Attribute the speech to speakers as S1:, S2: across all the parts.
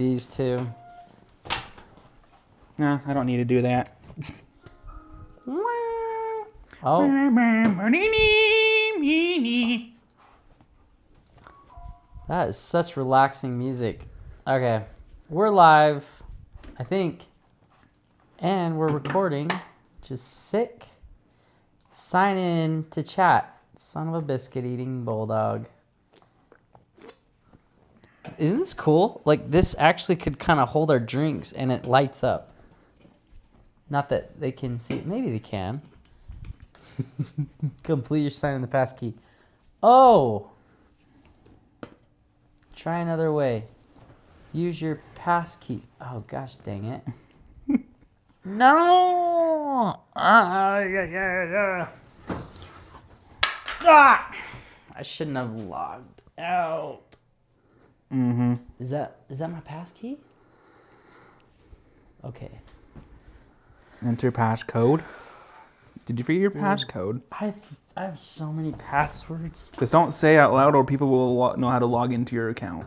S1: these two.
S2: Nah, I don't need to do that.
S1: Oh. That is such relaxing music. Okay. We're live, I think. And we're recording. Which is sick. Sign in to chat. Son of a biscuit eating bulldog. Isn't this cool? Like, this actually could kind of hold our drinks and it lights up. Not that they can see. Maybe they can. Complete your sign in the passkey. Oh! Try another way. Use your passkey. Oh, gosh dang it. No! I shouldn't have logged out.
S2: Mm-hmm.
S1: Is that my passkey? Okay.
S2: Enter passcode. Did you forget your passcode?
S1: I have so many passwords.
S2: Just don't say out loud or people will know how to log into your account.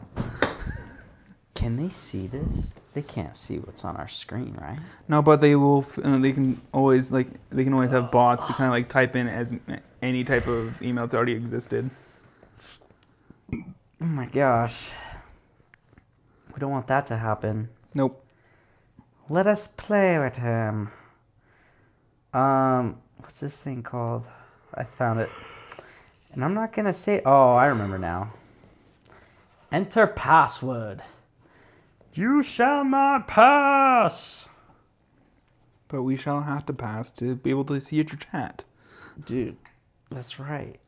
S1: Can they see this? They can't see what's on our screen, right?
S2: No, but they will. They can always have bots to kind of like type in as any type of email that's already existed.
S1: Oh my gosh. We don't want that to happen.
S2: Nope.
S1: Let us play with him. What's this thing called? I found it. And I'm not gonna say. Oh, I remember now. Enter password. You shall not pass.
S2: But we shall have to pass to be able to see your chat.
S1: Dude, that's right.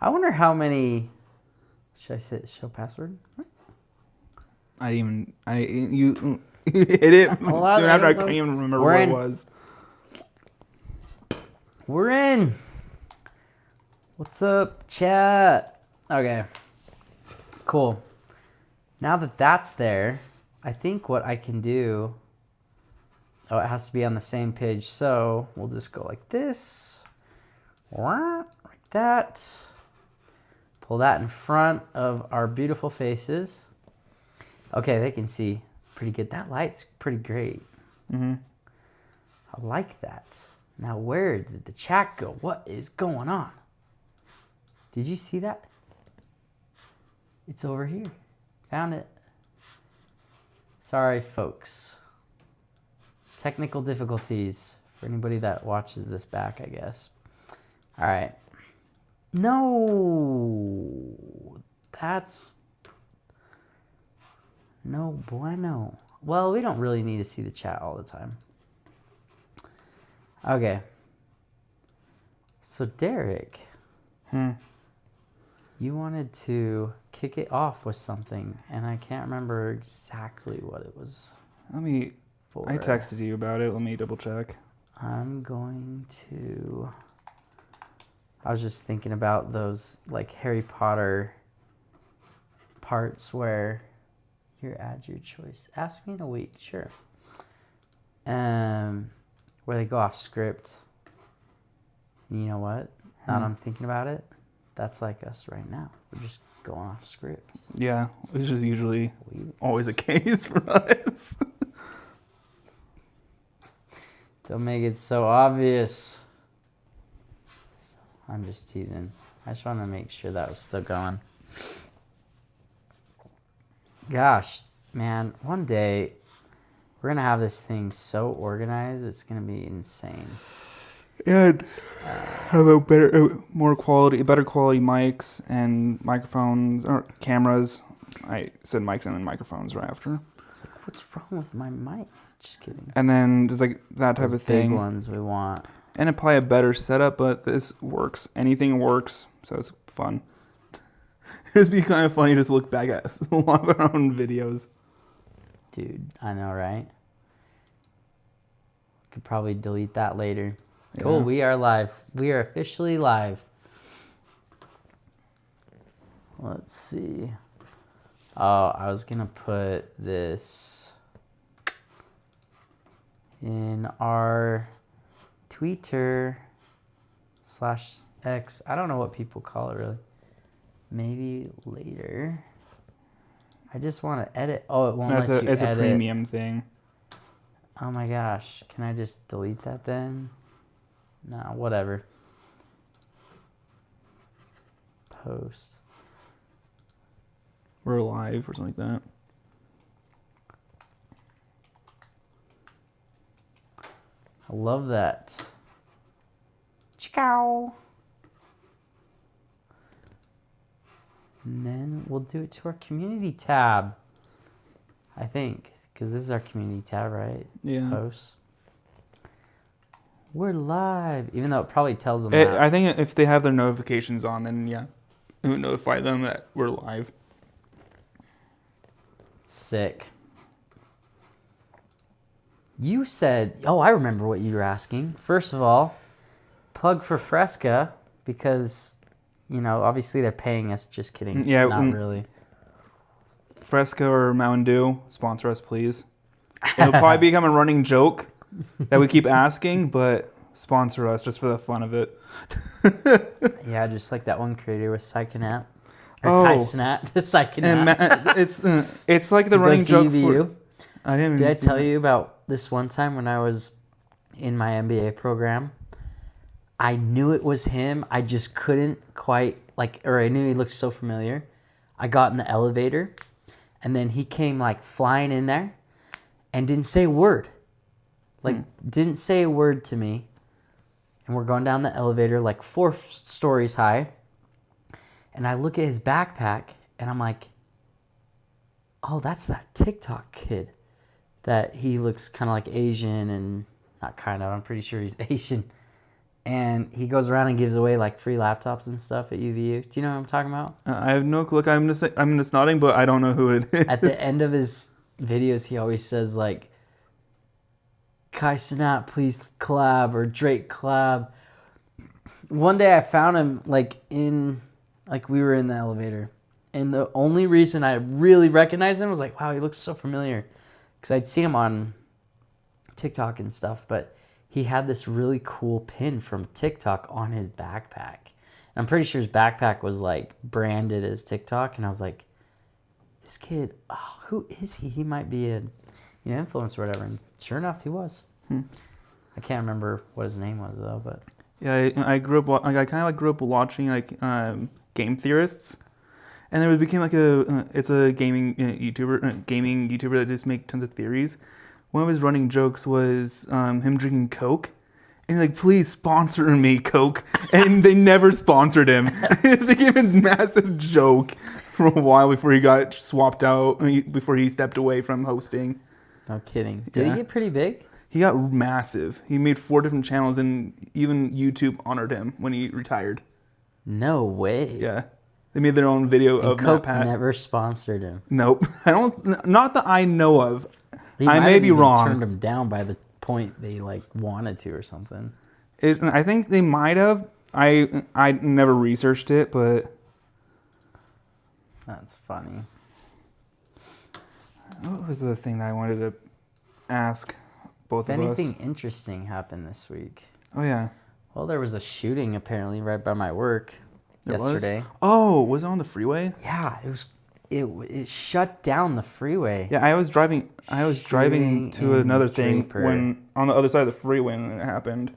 S1: I wonder how many. Should I say show password?
S2: You hit it soon after I couldn't even remember what it was.
S1: We're in. What's up, chat? Okay. Cool. Now that that's there, I think what I can do... Oh, it has to be on the same page. So we'll just go like this. Like that. Pull that in front of our beautiful faces. Okay, they can see pretty good. That light's pretty great.
S2: Mm-hmm.
S1: I like that. Now, where did the chat go? What is going on? Did you see that? It's over here. Found it. Sorry, folks. Technical difficulties for anybody that watches this back, I guess. All right. No. That's no bueno. Well, we don't really need to see the chat all the time. Okay. So, Derek, you wanted to kick it off with something, and I can't remember exactly what it was.
S2: I texted you about it. Let me double check.
S1: I'm going to... I was just thinking about those, like, Harry Potter parts where... Here, add your choice. Ask me in a week. Sure. Where they go off script. You know what? Now that I'm thinking about it, that's like us right now. We're just going off script.
S2: Yeah, which is usually always a case for us.
S1: Don't make it so obvious. I'm just teasing. I just want to make sure that was still going. Gosh, man, one day we're going to have this thing so organized, it's going to be insane.
S2: And have a better quality mics and microphones, or cameras. I said mics and then microphones right after.
S1: It's like, what's wrong with my mic? Just kidding.
S2: And then there's like that type of thing.
S1: Big ones we want.
S2: And apply a better setup, but this works. Anything works, so it's fun. It'd be kind of funny to just look back at a lot of our own videos.
S1: Dude, I know, right? Could probably delete that later. Yeah. Cool, we are live. We are officially live. Let's see. Oh, I was going to put this in our Twitter/X. I don't know what people call it, really. Maybe later. I just want to edit. Oh, it won't
S2: It's
S1: let you
S2: a
S1: edit.
S2: premium thing.
S1: Oh my gosh. Can I just delete that then? No, whatever. Post.
S2: We're live or something like that.
S1: I love that. Ciao. And then we'll do it to our community tab. I think. Because this is our community tab, right?
S2: Yeah.
S1: Posts. We're live. Even though it probably tells them that.
S2: I think if they have their notifications on, then yeah, it would notify them that we're live.
S1: Sick. You said, oh, I remember what you were asking. First of all, plug for Fresca because, you know, obviously they're paying us. Just kidding.
S2: Yeah,
S1: Not really.
S2: Fresca or Mountain Dew, sponsor us, please. It'll probably become a running joke that we keep asking, but sponsor us just for the fun of it.
S1: Yeah, just like that one creator with Psychonaut. Or
S2: Oh.
S1: Kai Snat to Psychonaut.
S2: And it's like the running joke for...
S1: Did I tell you about this one time when I was in my MBA program? I knew it was him. I just couldn't quite, or I knew he looked so familiar. I got in the elevator, and then he came, flying in there and didn't say a word. Didn't say a word to me. And we're going down the elevator, 4 stories high. And I look at his backpack, and I'm like, oh, that's that TikTok kid. That he looks kind of like Asian and not kind of, I'm pretty sure he's Asian. And he goes around and gives away free laptops and stuff at UVU. Do you know what I'm talking about?
S2: I have no clue. I'm just nodding, but I don't know who it is.
S1: At the end of his videos, he always says Kai Cenat, please collab, or Drake collab. One day I found him we were in the elevator. And the only reason I really recognized him was wow, he looks so familiar. Because I'd seen him on TikTok and stuff, but he had this really cool pin from TikTok on his backpack. And I'm pretty sure his backpack was branded as TikTok, and I was like, this kid, who is he? He might be a influencer or whatever. And sure enough, he was. I can't remember what his name was though, but
S2: yeah, I grew up I kind of grew up watching game theorists. And then it became it's a gaming YouTuber that just make tons of theories. One of his running jokes was him drinking Coke, and he's like, "Please sponsor me, Coke," and they never sponsored him. It became a massive joke for a while before he got swapped out, before he stepped away from hosting.
S1: No kidding. Did he get pretty big?
S2: He got massive. He made 4 different channels, and even YouTube honored him when he retired.
S1: No way.
S2: Yeah. They made their own video of
S1: Coke
S2: Matt Pat.
S1: Never sponsored him.
S2: Nope. Not that I know of.
S1: He
S2: I may be wrong.
S1: Turned him down by the point they wanted to or something.
S2: I think they might have. I never researched it, but
S1: that's funny.
S2: What was the thing that I wanted to ask both of us?
S1: Anything interesting happened this week?
S2: Oh yeah.
S1: Well, there was a shooting apparently right by my work. Yesterday.
S2: Oh, was it on the freeway?
S1: Yeah, it was. It shut down the freeway.
S2: Yeah, I was driving to another thing when on the other side of the freeway when it happened.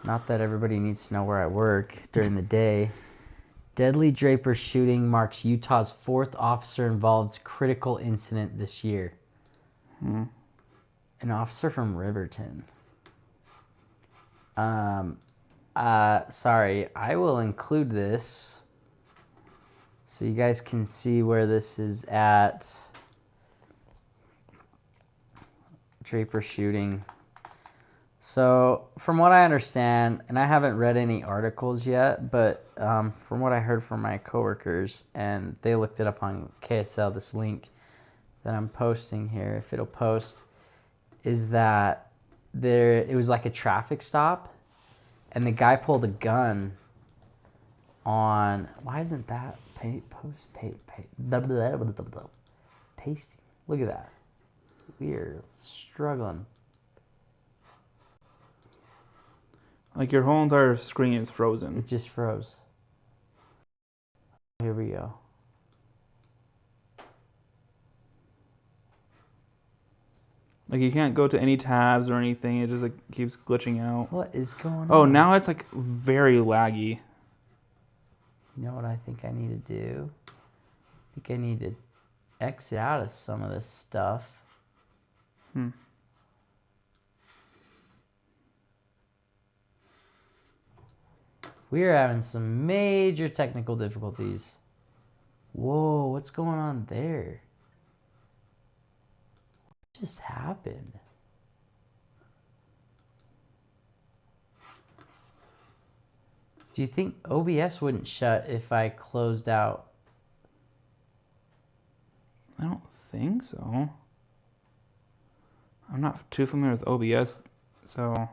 S1: Not that everybody needs to know where I work during the day. Deadly Draper shooting marks Utah's 4th officer-involved critical incident this year. An officer from Riverton. Sorry, I will include this so you guys can see where this is at. Draper shooting. So, from what I understand, and I haven't read any articles yet, but from what I heard from my coworkers, and they looked it up on KSL, this link that I'm posting here, if it'll post, is that it was like a traffic stop. And the guy pulled a gun on... Why isn't that... Pasting. Look at that. We're struggling.
S2: Your whole entire screen is frozen.
S1: It just froze. Here we go.
S2: Like you can't go to any tabs or anything. It just like keeps glitching out.
S1: What is going on?
S2: Oh, now it's like very laggy.
S1: You know what I think I need to do? I think I need to exit out of some of this stuff. We are having some major technical difficulties. Whoa, what's going on there? What just happened? Do you think OBS wouldn't shut if I closed out?
S2: I don't think so. I'm not too familiar with OBS, so...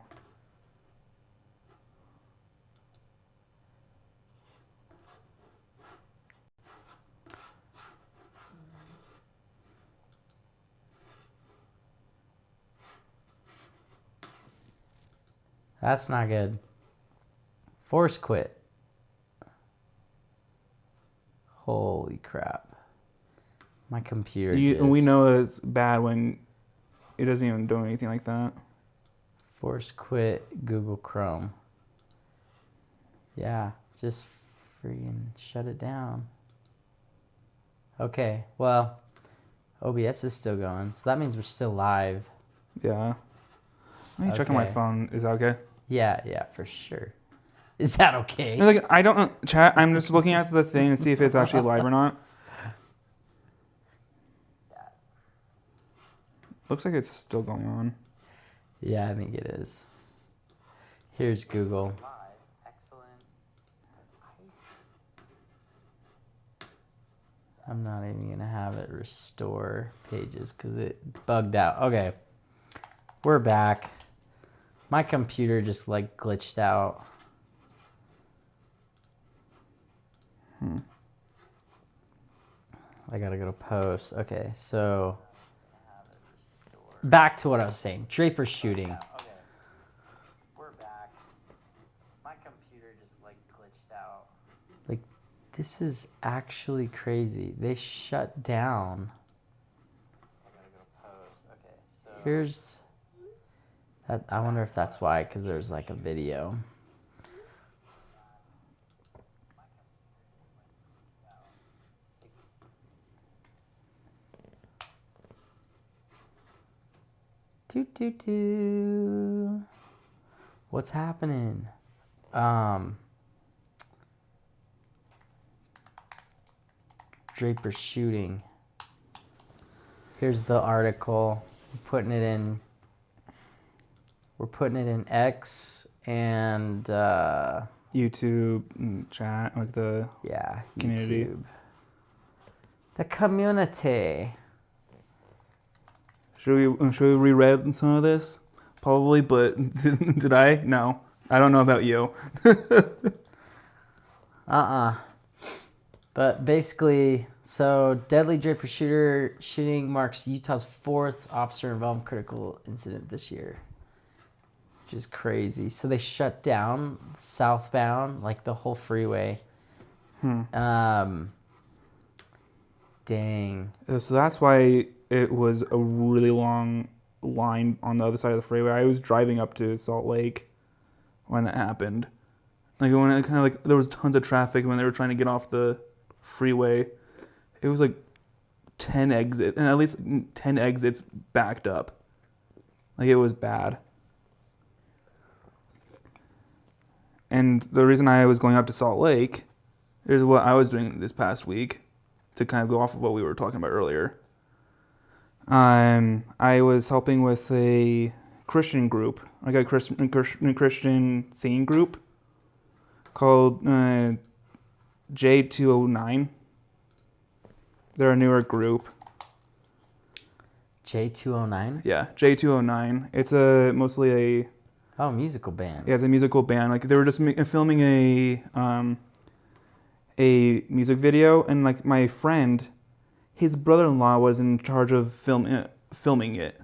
S1: That's not good. Force quit. Holy crap. My computer
S2: We know it's bad when it doesn't even do anything like that.
S1: Force quit Google Chrome. Yeah, just freaking shut it down. Okay, well, OBS is still going, so that means we're still live.
S2: Yeah. Let me check on my
S1: Okay.
S2: phone. Is that okay?
S1: Yeah, for sure. Is that okay?
S2: No, like, I don't chat. I'm just looking at the thing to see if it's actually live or not. Looks like it's still going on.
S1: Yeah, I think it is. Here's Google. I'm not even going to have it restore pages because it bugged out. Okay, we're back. My computer just like glitched out. I gotta go to post. Okay, so back to what I was saying. Draper shooting. Okay, we're back. My computer just like glitched out. Like, this is actually crazy. They shut down. I gotta go to post. Okay, so here's that. I wonder if that's why, because there's like a video. What's happening? Draper shooting. Here's the article. We're putting it in X and
S2: YouTube and chat, like the community.
S1: YouTube. The community.
S2: Should we reread some of this? Probably, but did I? No. I don't know about you.
S1: But basically, so deadly Draper shooting marks Utah's 4th officer-involved critical incident this year, which is crazy. So they shut down southbound, like the whole freeway. Dang.
S2: So that's why it was a really long line on the other side of the freeway. I was driving up to Salt Lake when that happened. Like when it kind of like there was tons of traffic when they were trying to get off the freeway. It was like 10 exits, and at least 10 exits backed up. Like it was bad. And the reason I was going up to Salt Lake is what I was doing this past week to kind of go off of what we were talking about earlier. I was helping with a Christian group, like a Christian scene group called J209. They're a newer group.
S1: J209?
S2: Yeah, J209. It's mostly a
S1: musical band.
S2: Yeah, it's a musical band. Like they were just filming a music video, and like my friend, his brother-in-law was in charge of filming it.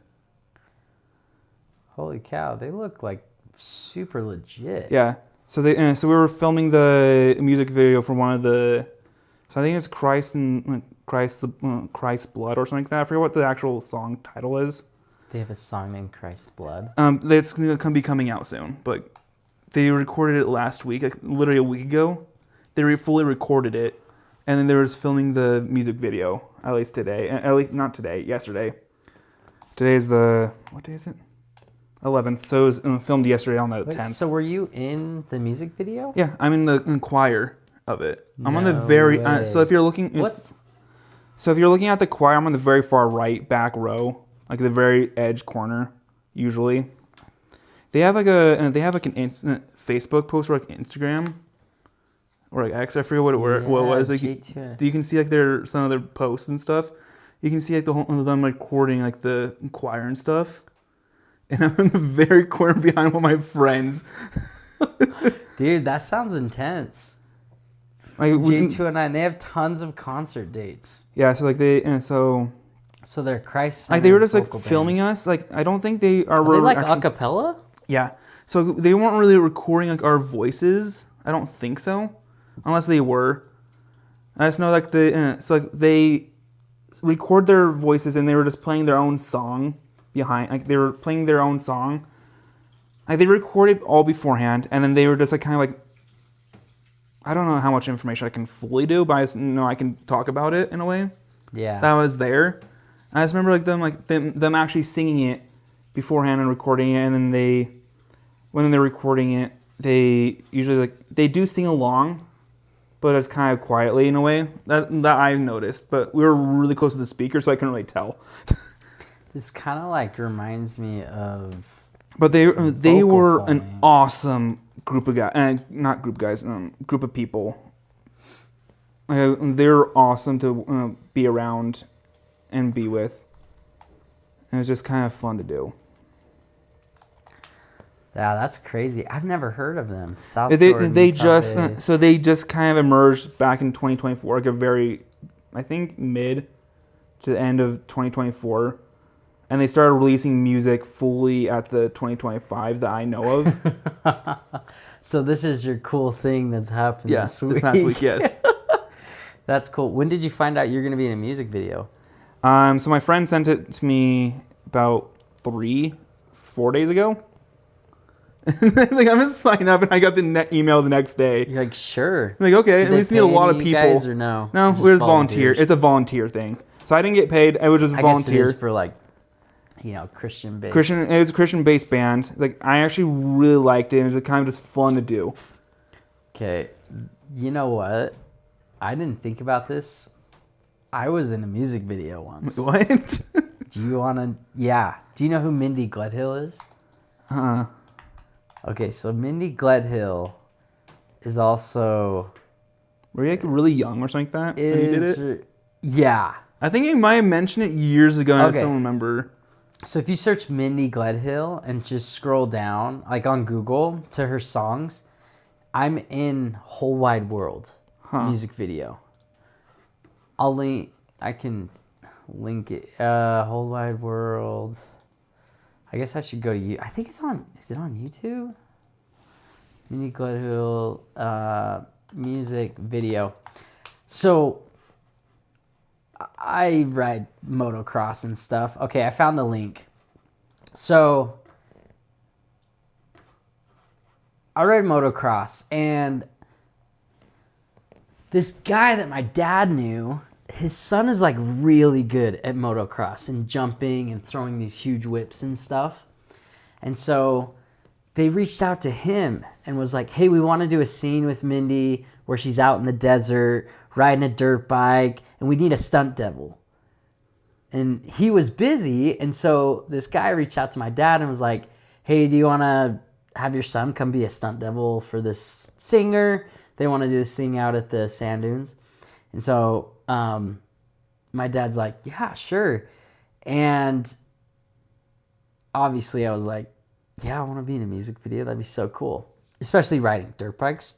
S1: Holy cow, they look like super legit.
S2: Yeah. So we were filming the music video for one of the. So I think it's Christ's Blood or something like that. I forget what the actual song title is.
S1: They have a song named Christ's Blood.
S2: That's going to be coming out soon, but they recorded it last week, like literally a week ago. They fully recorded it, and then they were just filming the music video, at least today. At least, not today, yesterday. Today is what day is it? 11th, so it was filmed yesterday on the 10th.
S1: So were you in the music video?
S2: Yeah, I'm in the choir of it. I'm on the so if you're looking... So if you're looking at the choir, I'm on the very far right back row, like the very edge corner, usually. They have like an Facebook post or like Instagram or like X. I forget what it was. Like you can see like some of their posts and stuff. You can see like the whole of them recording like the choir and stuff. And I'm in the very corner behind one of my friends.
S1: Dude, that sounds intense.
S2: Like
S1: J209, they have tons of concert dates.
S2: Yeah, so like so
S1: they're Christ.
S2: Like they were just like filming us. Like I don't think they are.
S1: Are they like a cappella?
S2: Yeah. So they weren't really recording like our voices. I don't think so, unless they were. I just know like they record their voices and they were just playing their own song behind. Like they were playing their own song. Like they recorded all beforehand, and then they were just like kind of like. I don't know how much information I can fully do, but I just know I can talk about it in a way.
S1: Yeah.
S2: That was there. I just remember them actually singing it beforehand and recording it, and then when they're recording it, they usually they do sing along, but it's kind of quietly in a way that I've noticed. But we were really close to the speaker, so I couldn't really tell.
S1: This kind of like reminds me of.
S2: But they were an awesome group of guys, group of people. They're awesome to be around and be with. And it was just kind of fun to do.
S1: Yeah, that's crazy. I've never heard of them.
S2: They just kind of emerged back in 2024, like a very, I think mid to the end of 2024. And they started releasing music fully at the 2025 that I know of.
S1: So this is your cool thing that's happened this week.
S2: This past week, yes.
S1: That's cool. When did you find out you're going to be in a music video?
S2: So my friend sent it to me about 3-4 days ago. Like I'm gonna sign up, and I got the email the next day.
S1: You're like, sure.
S2: I'm like, okay, we just need a lot of people.
S1: Guys or no?
S2: No, we're just volunteer. It's a volunteer thing. So I didn't get paid. I was just volunteer.
S1: I guess it is for like, Christian based.
S2: It was a Christian based band. Like I actually really liked it. It was kind of just fun to do.
S1: Okay, you know what? I didn't think about this. I was in a music video once.
S2: What?
S1: Do you want to? Yeah. Do you know who Mindy Gledhill is? Okay, so Mindy Gledhill is also.
S2: Were you like really young or something like that when you did it?
S1: Yeah.
S2: I think you might have mentioned it years ago, and I just don't remember.
S1: So if you search Mindy Gledhill and just scroll down, like on Google, to her songs, I'm in Whole Wide World music video. I can link it. Whole Wide World. I guess I should go to you. I think is it on YouTube? Mindy Gledhill music video. So I ride motocross and stuff. Okay, I found the link. So I ride motocross, and this guy that my dad knew, his son is like really good at motocross and jumping and throwing these huge whips and stuff. And so they reached out to him and was like, hey, we want to do a scene with Mindy where she's out in the desert riding a dirt bike, and we need a stunt double. And he was busy, and so this guy reached out to my dad and was like, hey, do you want to have your son come be a stunt double for this singer? They want to do this thing out at the sand dunes. And so my dad's like, yeah, sure. And obviously I was like, yeah, I want to be in a music video. That'd be so cool, especially riding dirt bikes.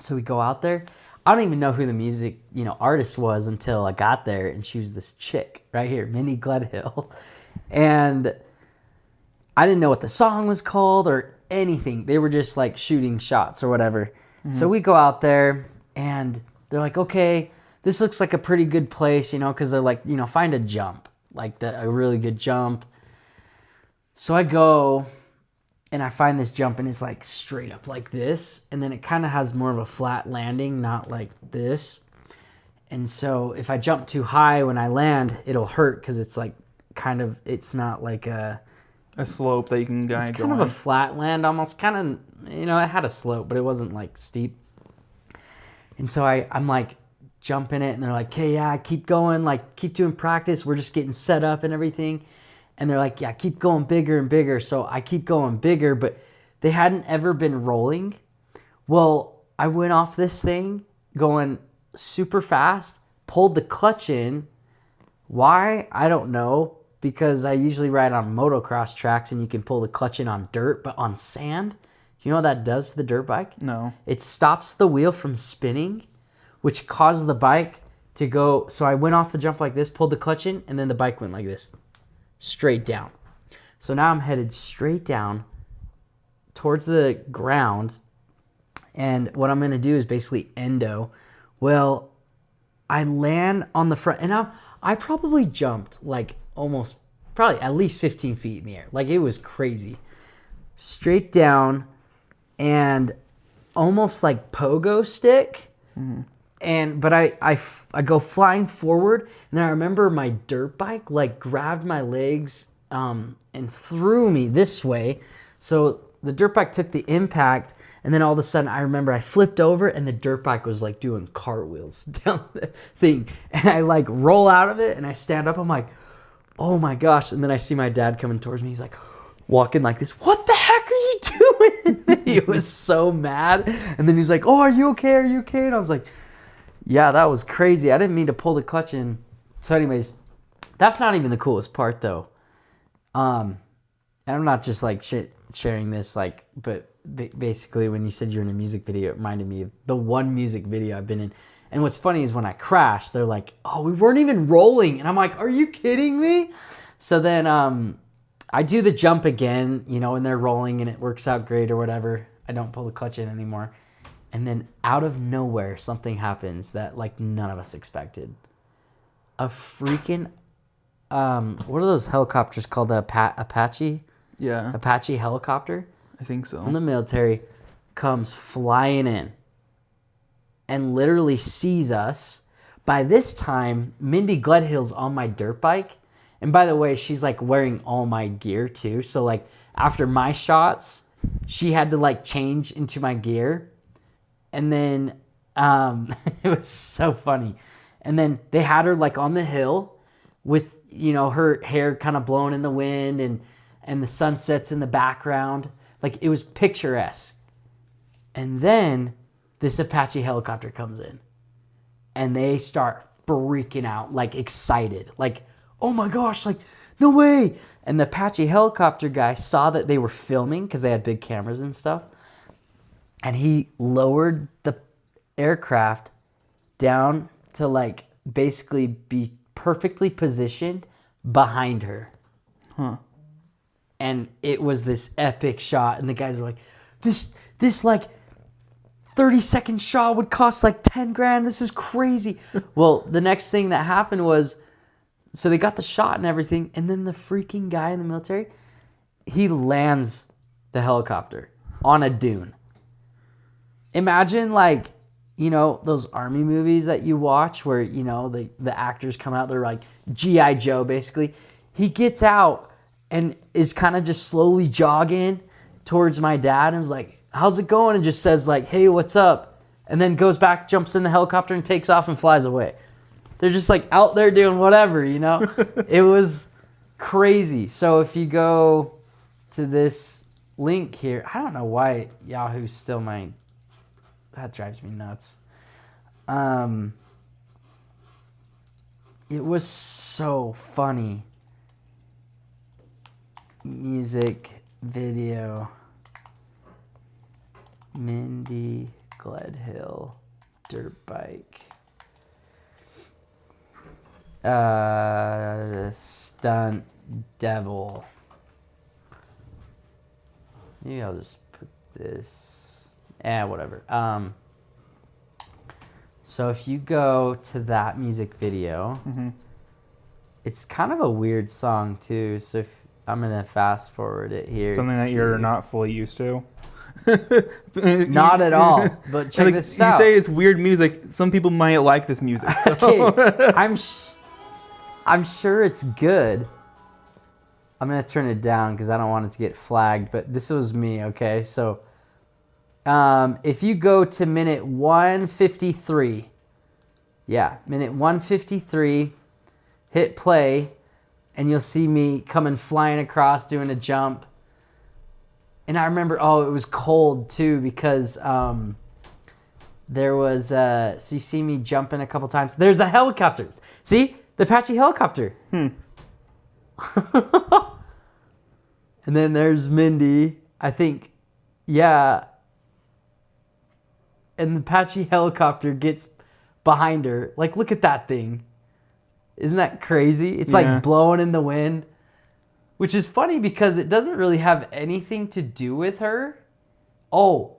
S1: So we go out there. I don't even know who the music, artist was until I got there, and she was this chick right here, Mindy Gledhill. And I didn't know what the song was called or anything. They were just like shooting shots or whatever. Mm-hmm. So we go out there, and they're like, okay, this looks like a pretty good place, because they're like, find a jump, like a really good jump. So I go and I find this jump and it's like straight up like this. And then it kind of has more of a flat landing, not like this. And so if I jump too high when I land, it'll hurt because it's like kind of, it's not like a
S2: slope that you can guide.
S1: It's kind of a flat land almost, kind of, you know, it had a slope, but it wasn't like steep. And so I'm like jumping it and they're like, hey, yeah, keep going, like keep doing practice. We're just getting set up and everything. And they're like, yeah, keep going bigger and bigger. So I keep going bigger, but they hadn't ever been rolling. Well, I went off this thing going super fast, pulled the clutch in. Why? I don't know. Because I usually ride on motocross tracks and you can pull the clutch in on dirt, but on sand, do you know what that does to the dirt bike?
S2: No.
S1: It stops the wheel from spinning, which caused the bike to go. So I went off the jump like this, pulled the clutch in, and then the bike went like this, straight down. So now I'm headed straight down towards the ground. And what I'm going to do is basically endo. Well, I land on the front, and I probably jumped like almost probably at least 15 feet in the air. Like it was crazy. Straight down and almost like pogo stick. Mm-hmm. But I go flying forward, and then I remember my dirt bike like grabbed my legs and threw me this way. So the dirt bike took the impact, and then all of a sudden I remember I flipped over and the dirt bike was like doing cartwheels down the thing. And I like roll out of it and I stand up. I'm like, oh my gosh. And then I see my dad coming towards me. He's like walking like this. What the heck are you doing? He was so mad. And then he's like, oh, are you okay? Are you okay? And I was like, yeah, that was crazy. I didn't mean to pull the clutch in. So anyways, that's not even the coolest part though. And I'm not just like sharing this, like, but basically when you said you're in a music video, it reminded me of the one music video I've been in. And what's funny is when I crashed, they're like, oh, we weren't even rolling. And I'm like, are you kidding me? So then I do the jump again, you know, and they're rolling and it works out great or whatever. I don't pull the clutch in anymore. And then out of nowhere, something happens that like none of us expected. A freaking, what are those helicopters called? The Apache?
S2: Yeah.
S1: Apache helicopter?
S2: I think so.
S1: From the military comes flying in and literally sees us. By this time, Mindy Gledhill's on my dirt bike. And by the way, she's like wearing all my gear too. So like after my shots, she had to like change into my gear. And then it was so funny. And then they had her like on the hill with, you know, her hair kind of blowing in the wind and the sunsets in the background. Like it was picturesque. And then this Apache helicopter comes in and they start freaking out, like excited, like, oh my gosh, like no way. And the Apache helicopter guy saw that they were filming because they had big cameras and stuff. And he lowered the aircraft down to like basically be perfectly positioned behind her.
S2: Huh.
S1: And it was this epic shot. And the guys were like, this like 30-second shot would cost like 10 grand. This is crazy. Well, the next thing that happened was, so they got the shot and everything. And then the freaking guy in the military, he lands the helicopter on a dune. Imagine like, you know, those army movies that you watch where, you know, the actors come out, they're like G.I. Joe basically. He gets out and is kind of just slowly jogging towards my dad and is like, how's it going? And just says like, hey, what's up? And then goes back, jumps in the helicopter and takes off and flies away. They're just like out there doing whatever, you know? It was crazy. So if you go to this link here, I don't know why Yahoo's still my... That drives me nuts. It was so funny. Music video. Mindy Gledhill dirt bike. Stunt devil. Maybe I'll just put this. Whatever. So if you go to that music video, mm-hmm. It's kind of a weird song too. So I'm gonna fast forward it here.
S2: Something that you're not fully used to.
S1: Not at all. But check
S2: like,
S1: this out.
S2: You say it's weird music. Some people might like this music. So.
S1: Okay, I'm sure it's good. I'm gonna turn it down because I don't want it to get flagged. But this was me. Okay, so if you go to minute 153, yeah, minute 153, hit play, and you'll see me coming flying across, doing a jump. And I remember, it was cold too because there was, so you see me jumping a couple times. There's the helicopters. See? The Apache helicopter. And then there's Mindy, I think, yeah. And the Apache helicopter gets behind her. Like, look at that thing. Isn't that crazy? It's like blowing in the wind. Which is funny because it doesn't really have anything to do with her. Oh.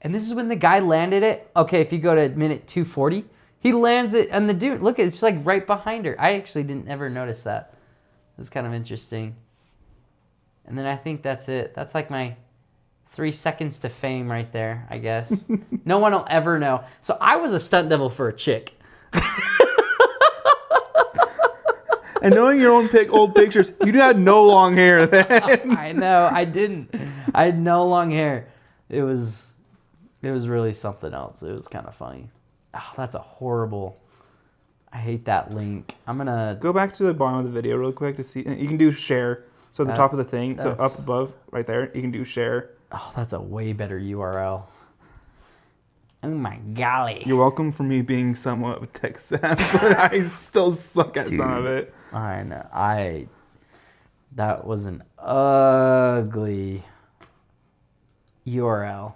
S1: And this is when the guy landed it. Okay, if you go to minute 240, he lands it and the dude, look, it's like right behind her. I actually didn't ever notice that. It's kind of interesting. And then I think that's it. That's like my 3 seconds to fame right there, I guess. No one will ever know. So I was a stunt double for a chick.
S2: And knowing your own old pictures, you had no long hair then.
S1: I know, I didn't. I had no long hair. It was really something else. It was kind of funny. Oh, that's a horrible. I hate that link. I'm gonna
S2: go back to the bottom of the video real quick to see. You can do share. So at the top of the thing, so up above, right there, you can do share.
S1: Oh, that's a way better URL. Oh my golly.
S2: You're welcome for me being somewhat of a tech savvy, but I still suck at some of it.
S1: I know. That was an ugly URL.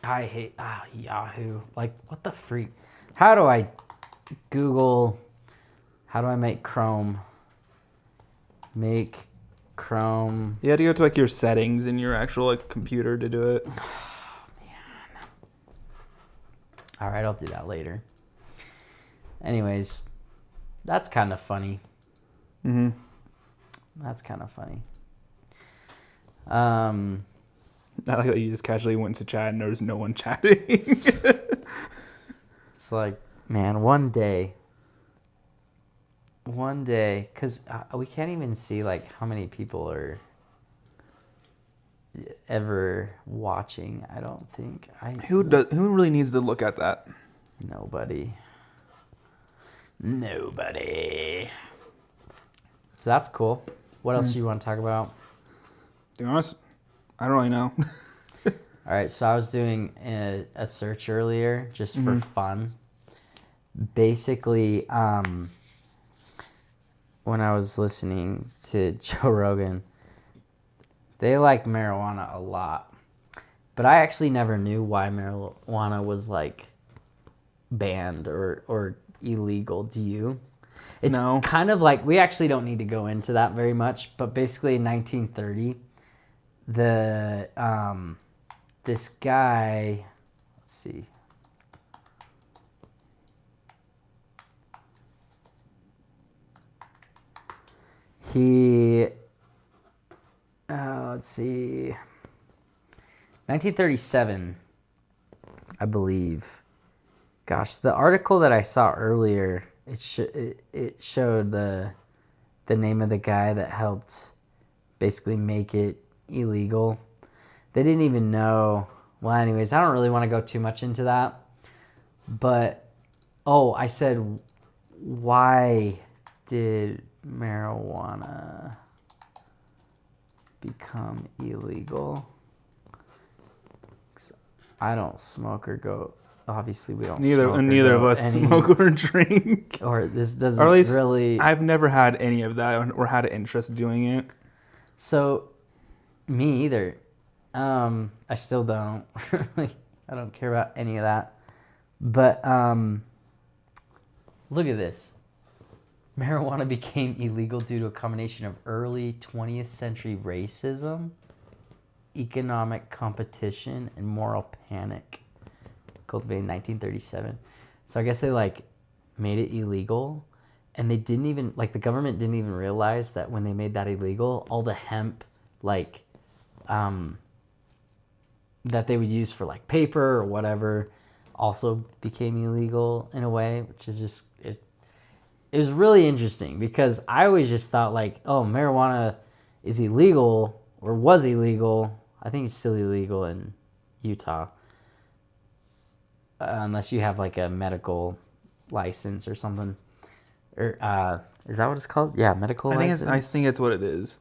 S1: I hate Yahoo. Like, what the freak? How do I make Chrome? Make Chrome.
S2: You had to go to like your settings in your actual like computer to do it.
S1: All right, I'll do that later. Anyways, that's kind of funny.
S2: Mm-hmm.
S1: That's kind of funny.
S2: I like that you just casually went to chat and there was no one chatting.
S1: It's like, man, one day, because we can't even see like how many people are ever watching. I don't think.
S2: Who really needs to look at that?
S1: Nobody. So that's cool. What else do you want to talk about?
S2: To be honest, I don't really know.
S1: All right, so I was doing a search earlier just for fun. Basically, when I was listening to Joe Rogan, they like marijuana a lot. But I actually never knew why marijuana was like banned or illegal. Do you? It's kind of like, we actually don't need to go into that very much, but basically in 1930, this guy, let's see. Let's see. 1937, I believe. Gosh, the article that I saw earlier, it showed the name of the guy that helped basically make it illegal. They didn't even know. Well, anyways, I don't really want to go too much into that. But, I said, why did marijuana become illegal? I don't smoke or go. Obviously, we don't.
S2: Neither of us smoke or drink.
S1: Or this doesn't,
S2: or at least
S1: really.
S2: I've never had any of that or had an interest doing it.
S1: So, me either. I still don't. Like, I don't care about any of that. But look at this. Marijuana became illegal due to a combination of early 20th century racism, economic competition, and moral panic. Cultivated in 1937. So I guess they like made it illegal, and they didn't even, like, the government didn't even realize that when they made that illegal, all the hemp, like, that they would use for, like, paper or whatever also became illegal in a way, which is just, it was really interesting because I always just thought, like, oh, marijuana is illegal or was illegal. I think it's still illegal in Utah. Unless you have, like, a medical license or something. Or, is that what it's called? Yeah, medical license?
S2: I think it's what it is.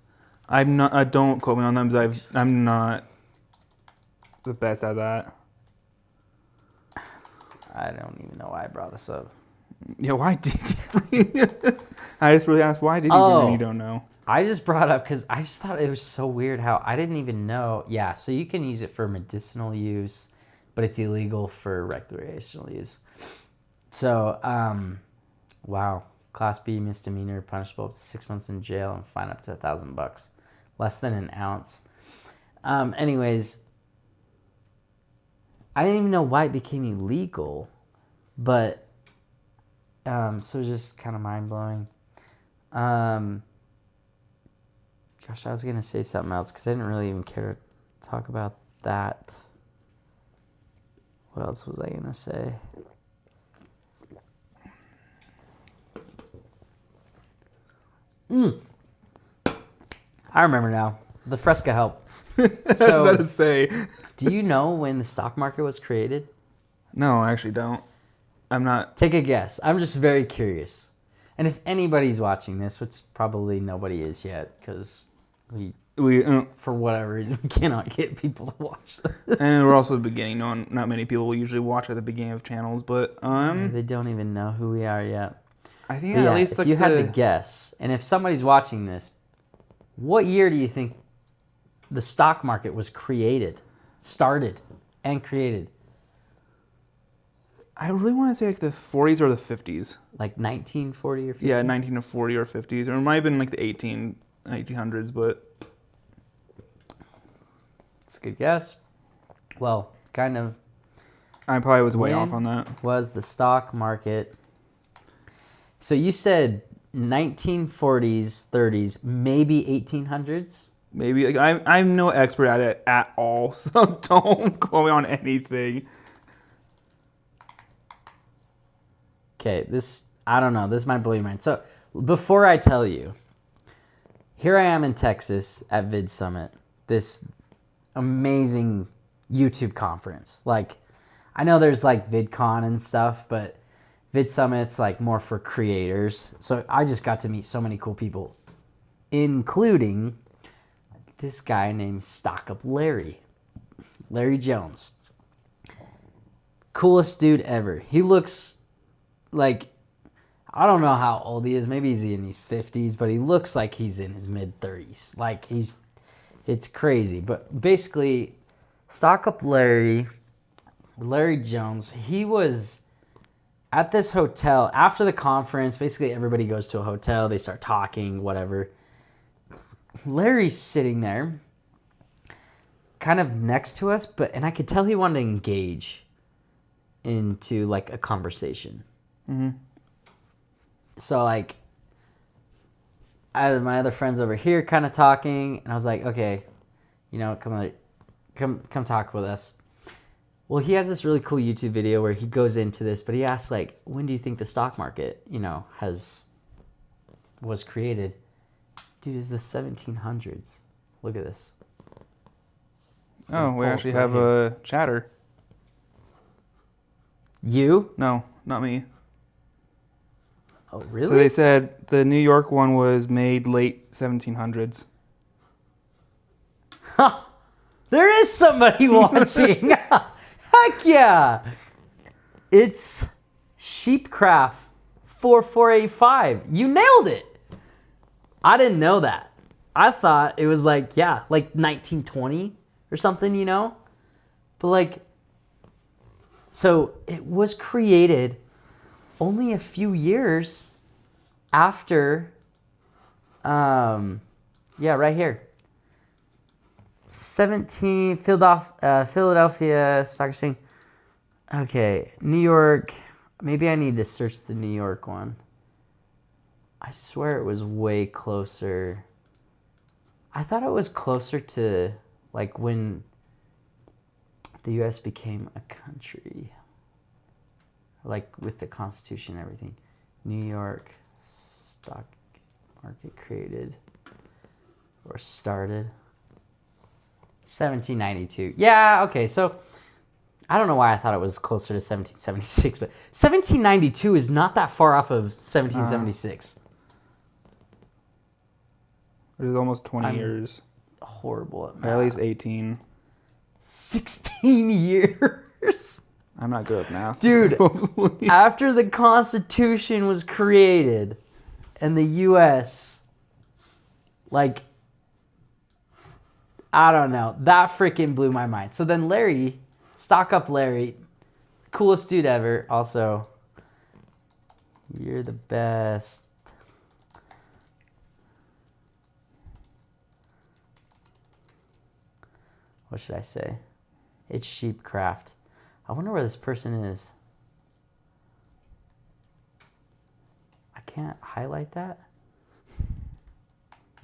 S2: Don't quote me on them because I'm not the best at that.
S1: I don't even know why I brought this up.
S2: Yeah, why did you? I just really asked, why did you bring it and you don't know?
S1: I just brought up because I just thought it was so weird how I didn't even know. Yeah, so you can use it for medicinal use, but it's illegal for recreational use. So, wow. Class B misdemeanor, punishable up to 6 months in jail and fine up to $1,000. Less than an ounce. Anyways, I didn't even know why it became illegal, but so just kind of mind-blowing. Gosh, I was going to say something else because I didn't really even care to talk about that. What else was I going to say? I remember now. The Fresca helped.
S2: I was about to say.
S1: Do you know when the stock market was created?
S2: No, I actually don't. I'm not.
S1: Take a guess. I'm just very curious. And if anybody's watching this, which probably nobody is yet, because we for whatever reason, we cannot get people to watch this.
S2: And we're also at the beginning. Not many people will usually watch at the beginning of channels, but
S1: they don't even know who we are yet.
S2: I think at least
S1: if
S2: like
S1: you had to guess, and if somebody's watching this, what year do you think the stock market was started and created?
S2: I really want to say like the 40s or the 50s.
S1: Like 1940 or 50?
S2: Yeah, 1940 or 50s. Or it might have been like the 1800s, but...
S1: It's a good guess. Well, kind of.
S2: I probably was way off on that.
S1: Was the stock market... So you said 1940s, 30s, maybe 1800s?
S2: Maybe. Like, I'm no expert at it at all, so don't quote me on anything.
S1: Okay, I don't know. This might blow your mind. So before I tell you, here I am in Texas at Vid Summit, this amazing YouTube conference. Like, I know there's like VidCon and stuff, but Vid Summit's like more for creators. So I just got to meet so many cool people, including this guy named Stock Up Larry Jones. Coolest dude ever. He looks like, I don't know how old he is. Maybe he's in his 50s, but he looks like he's in his mid-30s. Like, it's crazy. But basically, Stock Up Larry Jones, he was at this hotel after the conference. Basically, everybody goes to a hotel. They start talking, whatever. Larry's sitting there, kind of next to us, and I could tell he wanted to engage into, like, a conversation.
S2: Mm-hmm.
S1: So, like, I had my other friends over here kind of talking, and I was like, okay, come talk with us. Well, he has this really cool YouTube video where he goes into this, but he asks, like, when do you think the stock market, was created? Dude, it's the 1700s. Look at this.
S2: Oh, we actually have a chatter.
S1: You?
S2: No, not me.
S1: Oh, really?
S2: So they said the New York one was made late 1700s.
S1: Ha! There is somebody watching. Heck yeah! It's Sheepcraft 4485. You nailed it. I didn't know that. I thought it was like 1920 or something, But like, so it was created only a few years after, right here. 17, Philadelphia Stock Exchange. Okay, New York. Maybe I need to search the New York one. I swear it was way closer. I thought it was closer to like when the U.S. became a country, like with the Constitution and everything. New York stock market created or started 1792. Yeah, okay, so I don't know why I thought it was closer to 1776, but 1792 is not that far off of 1776.
S2: It was almost 20 years.
S1: Horrible at
S2: Or
S1: math.
S2: at least 18.
S1: 16 years?
S2: I'm not good at math.
S1: Dude, after the Constitution was created and the U.S., like, I don't know. That freaking blew my mind. So then Larry, Stock Up Larry, coolest dude ever. Also, you're the best. What should I say? It's Sheepcraft. I wonder where this person is. I can't highlight that.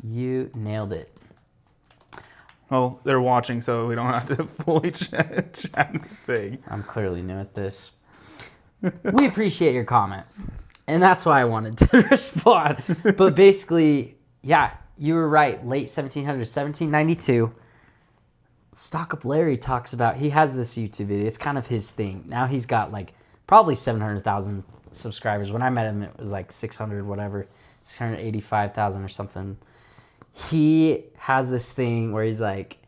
S1: You nailed it.
S2: Well, they're watching, so we don't have to fully chat the thing.
S1: I'm clearly new at this. We appreciate your comment. And that's why I wanted to respond. But basically, yeah, you were right. Late 1700s, 1792. Stock Up Larry talks about, he has this YouTube video. It's kind of his thing. Now he's got like probably 700,000 subscribers. When I met him, it was like 600, whatever, 685,000 or something. He has this thing where he's like,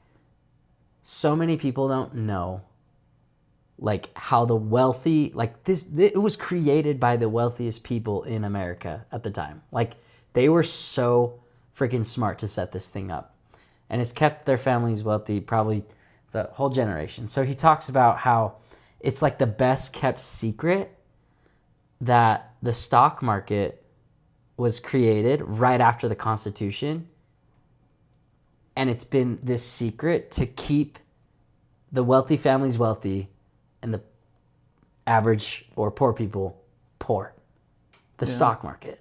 S1: so many people don't know like how the wealthy, like this, it was created by the wealthiest people in America at the time. Like they were so freaking smart to set this thing up. And it's kept their families wealthy, probably the whole generation. So he talks about how it's like the best kept secret that the stock market was created right after the Constitution. And it's been this secret to keep the wealthy families wealthy and the average or poor people poor. The stock market.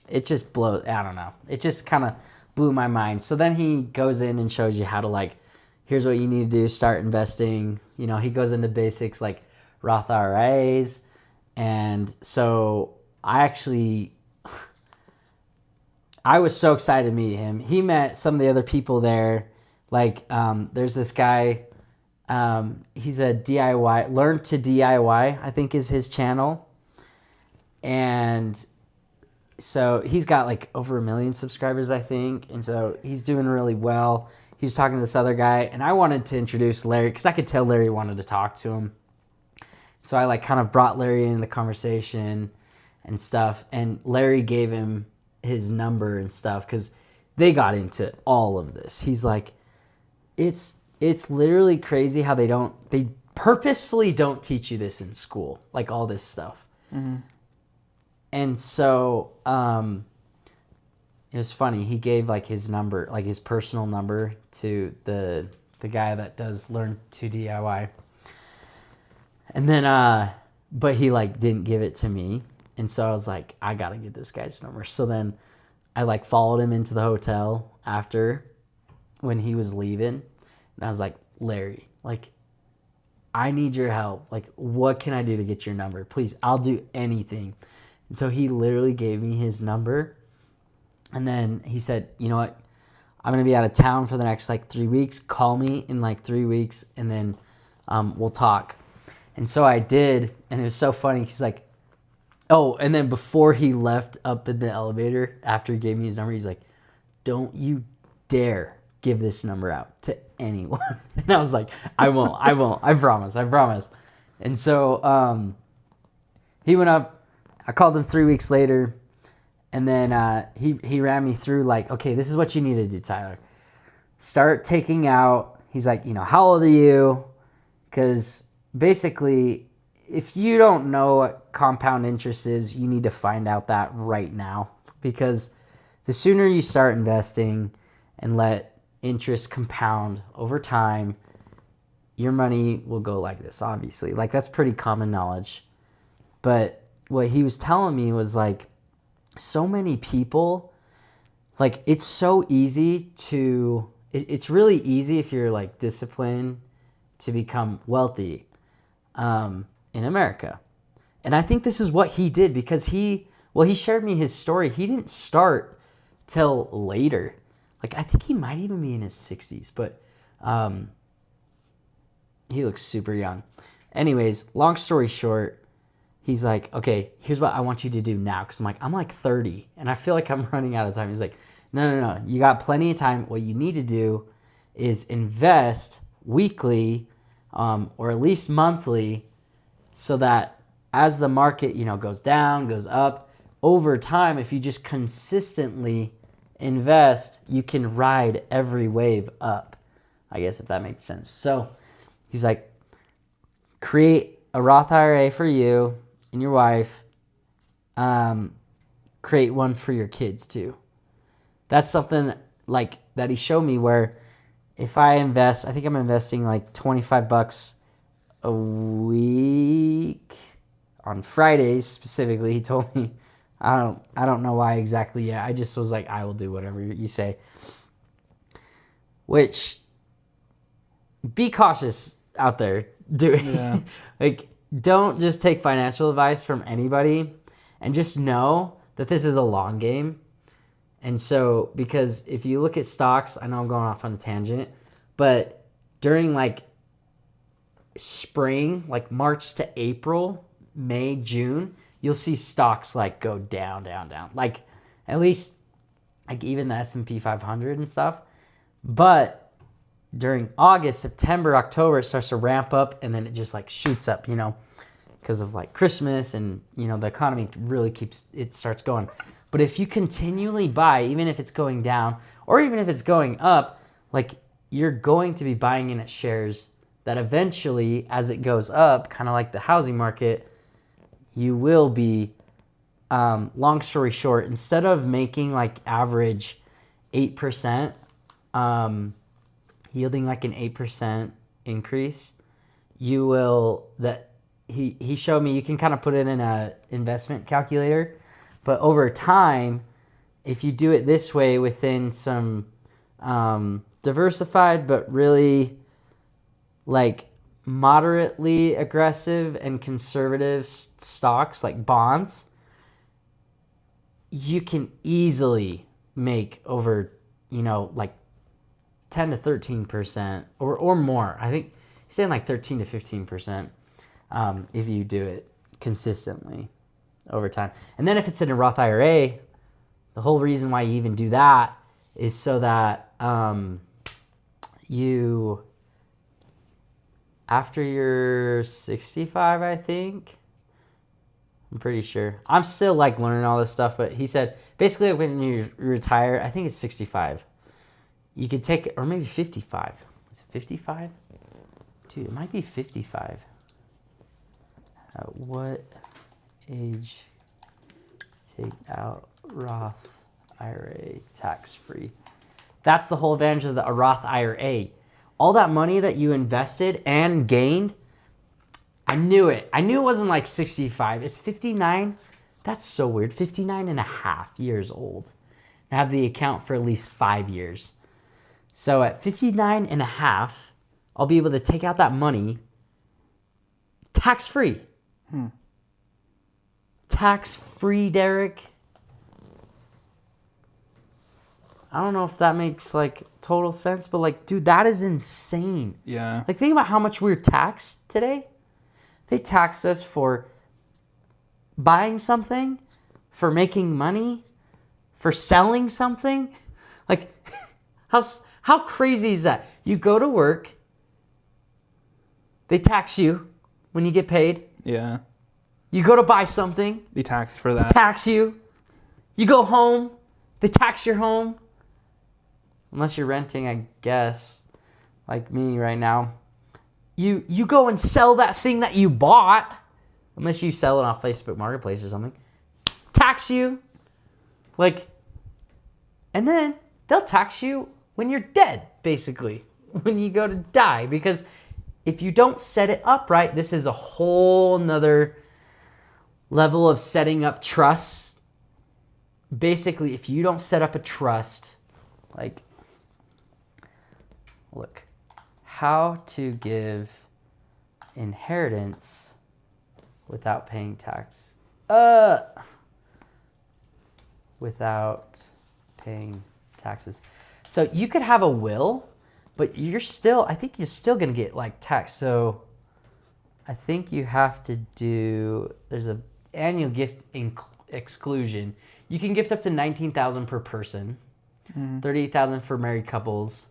S1: It just blows, I don't know. It just kind of blew my mind. So then he goes in and shows you how to like, here's what you need to do, start investing. You know, he goes into basics like Roth IRAs. And so I was so excited to meet him. He met some of the other people there. Like there's this guy, he's a DIY, Learn to DIY, I think is his channel. And so he's got like over 1 million subscribers, I think. And so he's doing really well. He was talking to this other guy, and I wanted to introduce Larry because I could tell Larry wanted to talk to him. So I like kind of brought Larry in the conversation and stuff. And Larry gave him his number and stuff because they got into all of this. He's like, it's literally crazy how they purposefully don't teach you this in school, like all this stuff. Mm-hmm. And so it was funny. He gave like his number, like his personal number to the guy that does Learn to DIY. And then, but he like didn't give it to me. And so I was like, I got to get this guy's number. So then I like followed him into the hotel after when he was leaving. And I was like, Larry, like, I need your help. Like, what can I do to get your number? Please, I'll do anything. And so he literally gave me his number. And then he said, you know what? I'm going to be out of town for the next like 3 weeks. Call me in like 3 weeks and then we'll talk. And so I did. And it was so funny. He's like, oh, and then before he left up in the elevator, after he gave me his number, he's like, don't you dare give this number out to anyone. And I was like, I won't, I promise. And so he went up, I called him 3 weeks later, and then he ran me through like, okay, this is what you need to do, Tyler. Start taking out, he's like, you know, how old are you? Because basically, if you don't know what compound interest is, you need to find out that right now. Because the sooner you start investing and let interest compound over time, your money will go like this, obviously. Like, that's pretty common knowledge. But what he was telling me was like, so many people, like, it's so easy to, it's really easy if you're like disciplined to become wealthy in America. And I think this is what he did because he shared me his story. He didn't start till later. Like, I think he might even be in his 60s, but he looks super young. Anyways, long story short, he's like, okay, here's what I want you to do now. Because I'm like 30, and I feel like I'm running out of time. He's like, no. You got plenty of time. What you need to do is invest weekly or at least monthly so that as the market, goes down, goes up, over time, if you just consistently invest, you can ride every wave up. I guess if that makes sense. So he's like, create a Roth IRA for you and your wife. Create one for your kids too. That's something like that he showed me where if I invest, I think I'm investing like $25 a week on Fridays specifically. He told me, I don't know why exactly yet. I just was like, I will do whatever you say. Which, be cautious out there.
S2: Yeah.
S1: Like, don't just take financial advice from anybody, and just know that this is a long game. And so, because if you look at stocks, I know I'm going off on a tangent, but during like spring, like March to April, May, June, you'll see stocks like go down. Like, at least like even the S&P 500 and stuff. But during August, September, October, it starts to ramp up, and then it just like shoots up, because of like Christmas, and the economy really starts going. But if you continually buy, even if it's going down or even if it's going up, like, you're going to be buying in at shares that eventually, as it goes up, kind of like the housing market, you will be, long story short, instead of making like average 8%, yielding like an 8% increase, you will, he showed me, you can kind of put it in a investment calculator, but over time, if you do it this way within some diversified but really like moderately aggressive and conservative stocks like bonds, you can easily make over, like 10 to 13% or more. I think he's saying like 13 to 15% if you do it consistently over time. And then if it's in a Roth IRA, the whole reason why you even do that is so that you, after you're 65, I think, I'm pretty sure. I'm still like learning all this stuff, but he said basically when you retire, I think it's 65. You could take, or maybe 55. Is it 55? Dude, it might be 55. At what age take out Roth IRA tax-free? That's the whole advantage of a Roth IRA. All that money that you invested and gained, I knew it. I knew it wasn't like 65. It's 59. That's so weird. 59 and a half years old. I have the account for at least 5 years. So at 59 and a half, I'll be able to take out that money tax-free. Tax-free, Derek. I don't know if that makes like total sense, but like, dude, that is insane.
S2: Yeah.
S1: Like, think about how much we're taxed today. They tax us for buying something, for making money, for selling something. Like, how crazy is that? You go to work, they tax you when you get paid.
S2: Yeah.
S1: You go to buy something,
S2: They tax you for
S1: they
S2: that.
S1: tax you. You go home, they tax your home. Unless you're renting, I guess, like me right now. You go and sell that thing that you bought, unless you sell it on Facebook Marketplace or something. Tax you. Like, and then they'll tax you when you're dead, basically, when you go to die. Because if you don't set it up right, this is a whole nother level of setting up trusts basically, if you don't set up a trust, like, look, how to give inheritance without paying tax. Without paying taxes. So you could have a will, but I think you're still going to get like tax. So I think you have to do, there's a annual gift exclusion. You can gift up to $19,000 per person, $38,000 for married couples.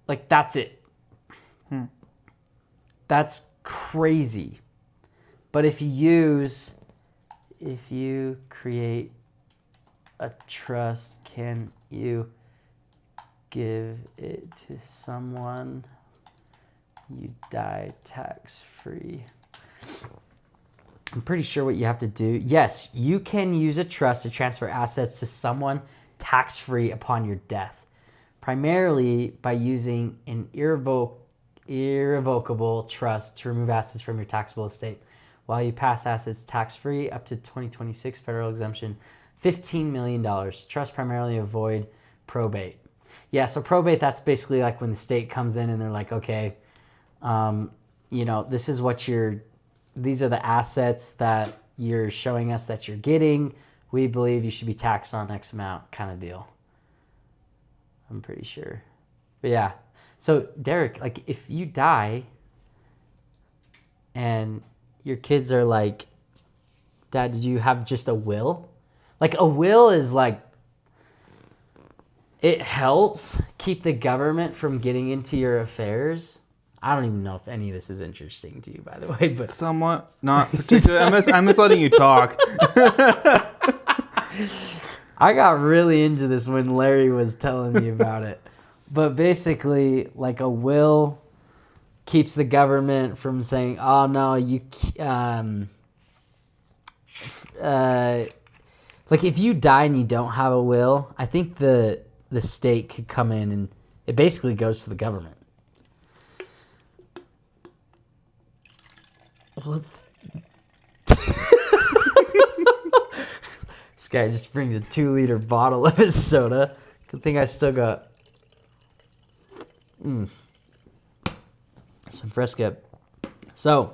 S1: Like, that's it. That's crazy. But if you create a trust, can you give it to someone you die tax-free? I'm pretty sure what you have to do. Yes, you can use a trust to transfer assets to someone tax-free upon your death, primarily by using an irrevocable trust to remove assets from your taxable estate. While you pass assets tax-free up to 2026 federal exemption, $15 million. Trust primarily avoid probate. Yeah, so probate, that's basically like when the state comes in and they're like, okay, this is what these are the assets that you're showing us that you're getting. We believe you should be taxed on X amount kind of deal. I'm pretty sure. But yeah. So Derek, like if you die and your kids are like, Dad, did you have just a will? Like a will is like, it helps keep the government from getting into your affairs. I don't even know if any of this is interesting to you, by the way, but
S2: somewhat, not particularly. I'm just letting you talk.
S1: I got really into this when Larry was telling me about it. But basically, like a will keeps the government from saying, "Oh no, you." Like if you die and you don't have a will, I think the state could come in and it basically goes to the government. What? This guy just brings a 2-liter bottle of his soda. Good thing I still got some Fresca. So,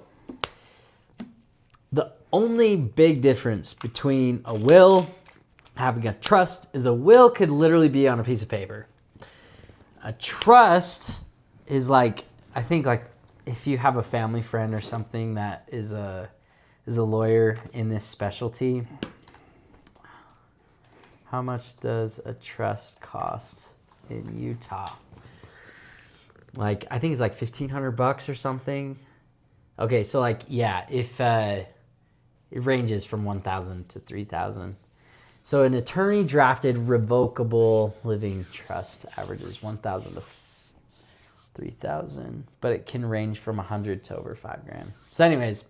S1: the only big difference between a will and having a trust is a will could literally be on a piece of paper. A trust is like, I think like if you have a family friend or something that is a lawyer in this specialty, how much does a trust cost in Utah? Like, I think it's like $1,500 or something. Okay, so like, yeah, if it ranges from $1,000 to $3,000. So an attorney drafted revocable living trust averages $1,000 to $3,000, but it can range from $100 to over $5,000. So, anyways,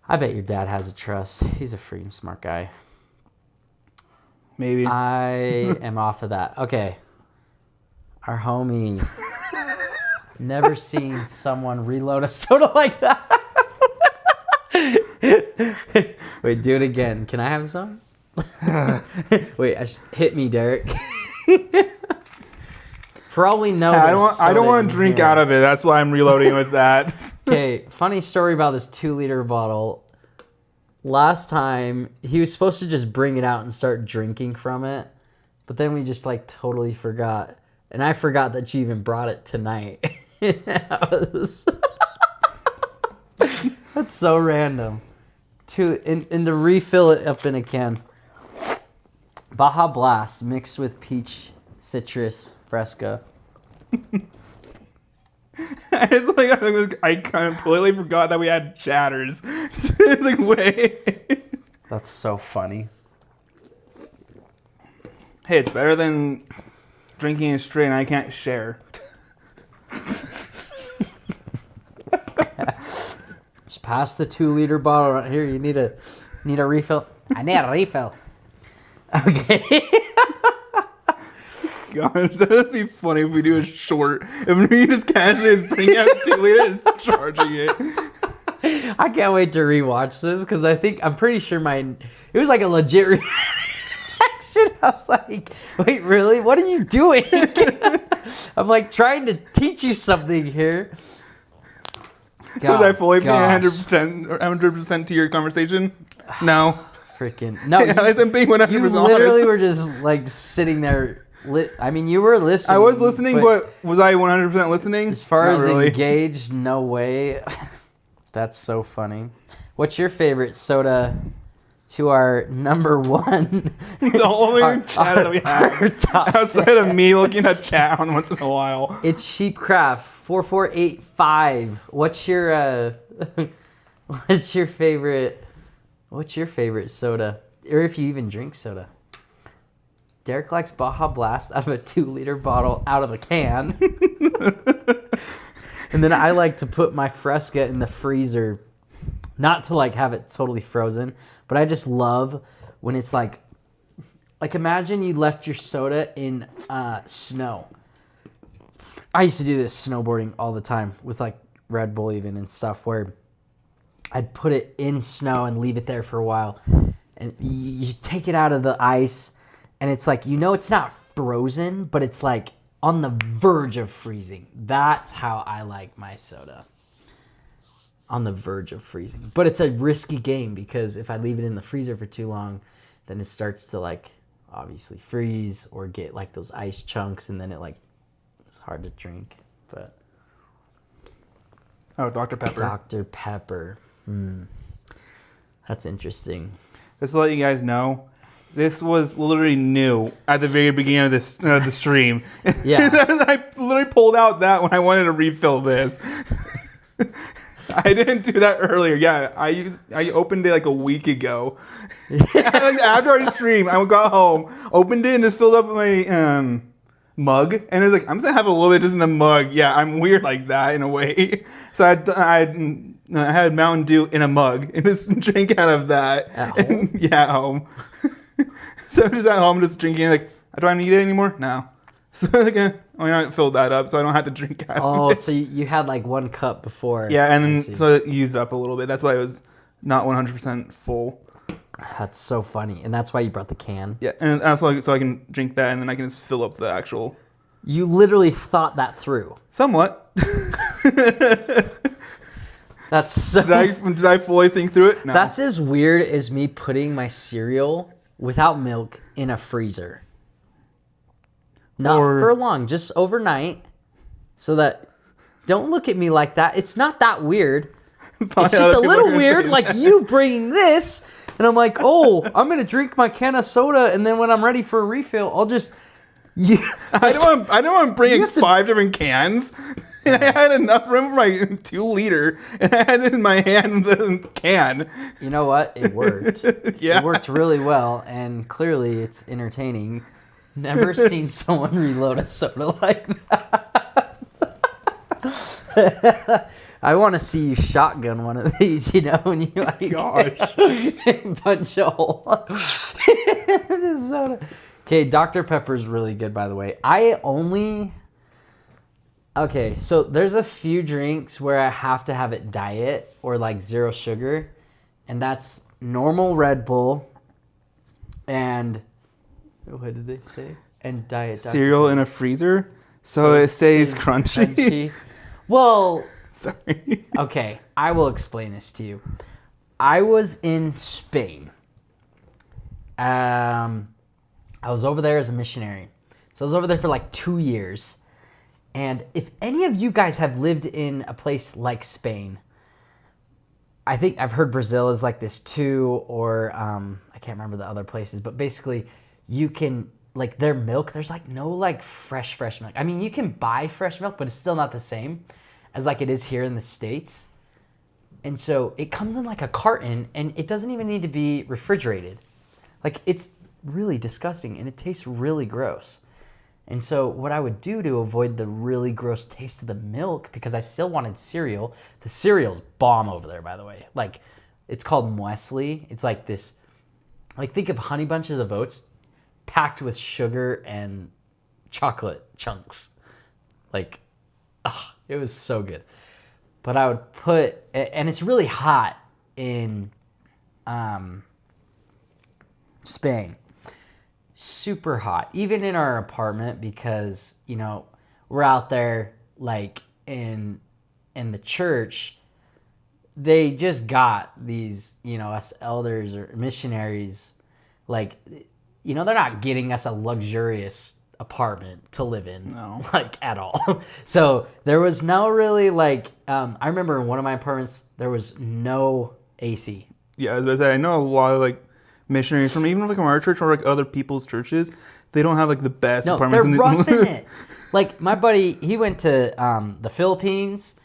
S1: I bet your dad has a trust. He's a freaking smart guy.
S2: Maybe.
S1: I am off of that. Okay. Our homie. Never seen someone reload a soda like that. Wait, do it again. Can I have some? Wait, hit me, Derek. For all we know,
S2: I don't want to drink out of it. That's why I'm reloading with that.
S1: Okay, funny story about this 2-liter bottle. Last time, he was supposed to just bring it out and start drinking from it. But then we just like totally forgot. And I forgot that you even brought it tonight. That's so random. And to refill it up in a can. Baja Blast mixed with peach citrus Fresca.
S2: I completely forgot that we had chatters. Like, wait.
S1: That's so funny.
S2: Hey, it's better than drinking it straight and I can't share.
S1: Just pass the 2-liter bottle right here. You need a refill. I need a refill. Okay.
S2: Gosh, that would be funny if we do a short. If we just casually just bring out 2 liters and charging it.
S1: I can't wait to rewatch this because I'm pretty sure it was like a legit reaction. I was like, wait, really? What are you doing? I'm like trying to teach you something here.
S2: Was I fully paying 100% to your conversation? No.
S1: Freaking no!
S2: Yeah, I'm being 100%
S1: you literally were just like sitting there. I mean, you were listening.
S2: I was listening, but was I 100% listening?
S1: As far
S2: Not
S1: as
S2: really.
S1: engaged, no way. That's so funny. What's your favorite soda? To our number one.
S2: The only chat that we have outside of me looking at chat on once in a while.
S1: It's Sheepcraft 4485. What's your favorite? What's your favorite soda? Or if you even drink soda. Derek likes Baja Blast out of a 2-liter bottle out of a can. And then I like to put my Fresca in the freezer. Not to like have it totally frozen, but I just love when it's like imagine you left your soda in snow. I used to do this snowboarding all the time with like Red Bull even and stuff where I'd put it in snow and leave it there for a while. And you take it out of the ice and it's like, it's not frozen, but it's like on the verge of freezing. That's how I like my soda. On the verge of freezing. But it's a risky game because if I leave it in the freezer for too long, then it starts to like obviously freeze or get like those ice chunks and then it's hard to drink. But
S2: Dr. Pepper.
S1: Dr. Pepper. That's interesting.
S2: Just to let you guys know, this was literally new at the very beginning of the stream.
S1: Yeah.
S2: I literally pulled out that when I wanted to refill this. I didn't do that earlier. Yeah, I opened it like a week ago. After our stream, I got home, opened it, and just filled up my mug. And it was like, I'm just gonna have a little bit just in the mug. Yeah, I'm weird like that in a way. So I had Mountain Dew in a mug and just drank out of that.
S1: At home?
S2: At home. So I'm just at home just drinking. Like, do I need it anymore? No. So I filled that up, so I don't have to drink out of it.
S1: So you had like 1 cup before.
S2: Yeah, and then so it used up a little bit. That's why it was not 100% full.
S1: That's so funny, and that's why you brought the can.
S2: Yeah, and that's why so I can drink that, and then I can just fill up the actual.
S1: You literally thought that through.
S2: Somewhat.
S1: That's so.
S2: Did I fully think through it? No.
S1: That's as weird as me putting my cereal without milk in a freezer. Not for long, just overnight. So that, don't look at me like that. It's not that weird. It's just a little weird, like you bringing this, and I'm like, oh, I'm gonna drink my can of soda, and then when I'm ready for a refill, I'll just.
S2: I don't want to bring in 5 different cans. And I had enough room for my 2-liter, and I had it in my hand the can.
S1: You know what? It worked.
S2: Yeah.
S1: It worked really well, and clearly it's entertaining. Never seen someone reload a soda like that. I want to see you shotgun one of these, when you like punch a hole. This soda. Okay, Dr. Pepper's really good, by the way. Okay, so there's a few drinks where I have to have it diet or like 0 sugar, and that's normal Red Bull and what did they say? And diet
S2: cereal in a freezer, so it stays crunchy.
S1: Well,
S2: sorry.
S1: Okay, I will explain this to you. I was in Spain. I was over there as a missionary. So I was over there for like 2 years. And if any of you guys have lived in a place like Spain, I think I've heard Brazil is like this too, or I can't remember the other places, but basically you can, like their milk, there's like no like fresh milk. I mean, you can buy fresh milk, but it's still not the same as like it is here in the States. And so it comes in like a carton and it doesn't even need to be refrigerated. Like it's really disgusting and it tastes really gross. And so what I would do to avoid the really gross taste of the milk, because I still wanted cereal. The cereal's bomb over there, by the way. Like, it's called muesli. It's like this, like think of Honey Bunches of Oats packed with sugar and chocolate chunks. Like, it was so good. but I would put, and it's really hot in Spain. Super hot, even in our apartment, because, you know, we're out there like in the church. They just got these, you know, us elders or missionaries, like, you know, they're not getting us a luxurious apartment to live in,
S2: No.
S1: like, at all. So there was no really, like, I remember in one of my apartments, there was no AC.
S2: Yeah, I was about to say, I know a lot of like missionaries from even like from our church or like other people's churches, they don't have like the best
S1: No,
S2: apartments.
S1: they're roughing it. Like, my buddy, he went to the Philippines,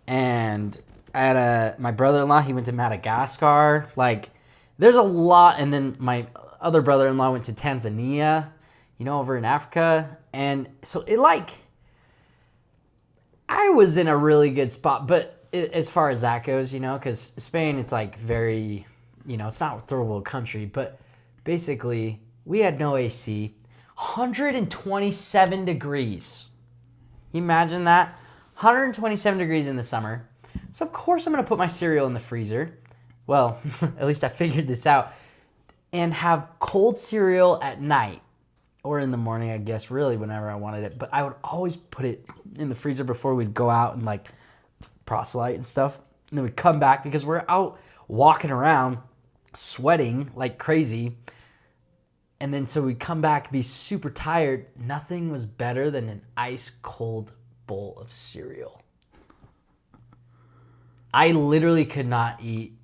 S1: and my brother-in-law, he went to Madagascar. Like, there's a lot. And then my other brother-in-law went to Tanzania, you know, over in Africa. And so it, like, I was in a really good spot. But as far as that goes, you know, because Spain, it's like very, you know, it's not a third world country, but basically we had no AC. 127 degrees. You imagine that? 127 degrees in the summer. So of course I'm going to put my cereal in the freezer. Well, at least I figured this out. And have cold cereal at night. Or in the morning, I guess, really, whenever I wanted it. But I would always put it in the freezer before we'd go out and, like, proselyte and stuff. And then we'd come back because we're out walking around, sweating like crazy. And then so we'd come back, be super tired. Nothing was better than an ice cold bowl of cereal. I literally could not eat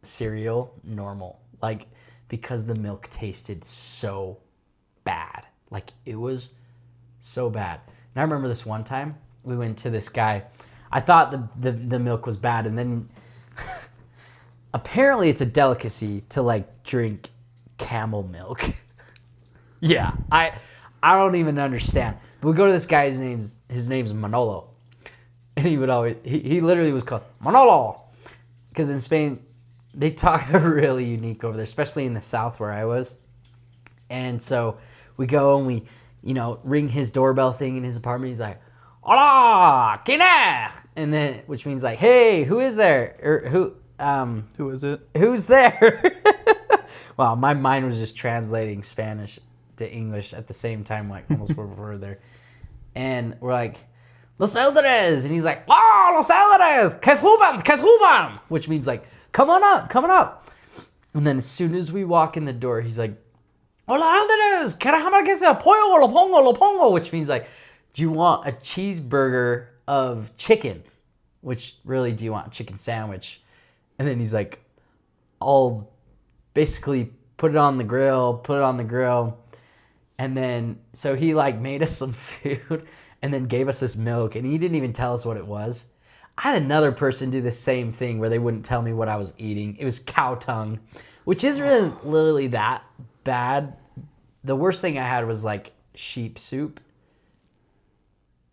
S1: cereal normal, like, because the milk tasted so bad. Like, it was so bad. And I remember this one time we went to this guy. I thought the milk was bad, and then apparently it's a delicacy to, like, drink camel milk. Yeah, I don't even understand. But we go to this guy, his name's Manolo. And he would always, he literally was called Manolo. Because in Spain, they talk really unique over there, especially in the south where I was. And so we go and we, you know, ring his doorbell thing in his apartment. He's like, hola, ¿quién es? And then, which means like, hey, who is there? Or
S2: Who is it?
S1: Who's there? Wow, my mind was just translating Spanish to English at the same time, like almost were there. And we're like, Los Eldres. And he's like, oh, Los Eldres, que suban, which means like, come on up. And then as soon as we walk in the door, he's like, hola Eldres, queremos que sea pollo, lo pongo, which means like, do you want a cheeseburger of chicken? Which really, do you want a chicken sandwich? And then he's like, I'll basically put it on the grill. And then, so he like made us some food and then gave us this milk, and he didn't even tell us what it was. I had another person do the same thing where they wouldn't tell me what I was eating. It was cow tongue, which isn't really literally that bad. The worst thing I had was like sheep soup.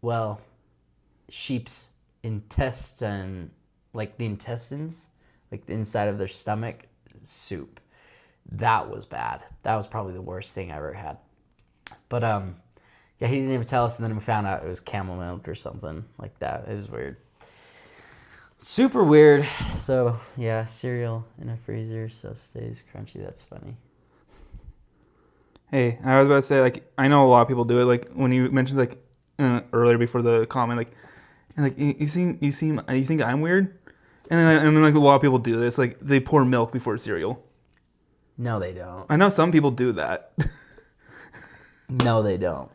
S1: Well, sheep's intestine, like the intestines, like the inside of their stomach, soup. That was bad. That was probably the worst thing I ever had. But yeah, he didn't even tell us, and then we found out it was camel milk or something like that. It was weird. Super weird. So yeah, cereal in a freezer so stays crunchy. That's funny.
S2: Hey, I was about to say, like, I know a lot of people do it. Like when you mentioned like earlier before the comment, like, and like you think I'm weird, and then like a lot of people do this. Like they pour milk before cereal.
S1: No, they don't.
S2: I know some people do that.
S1: No, they don't.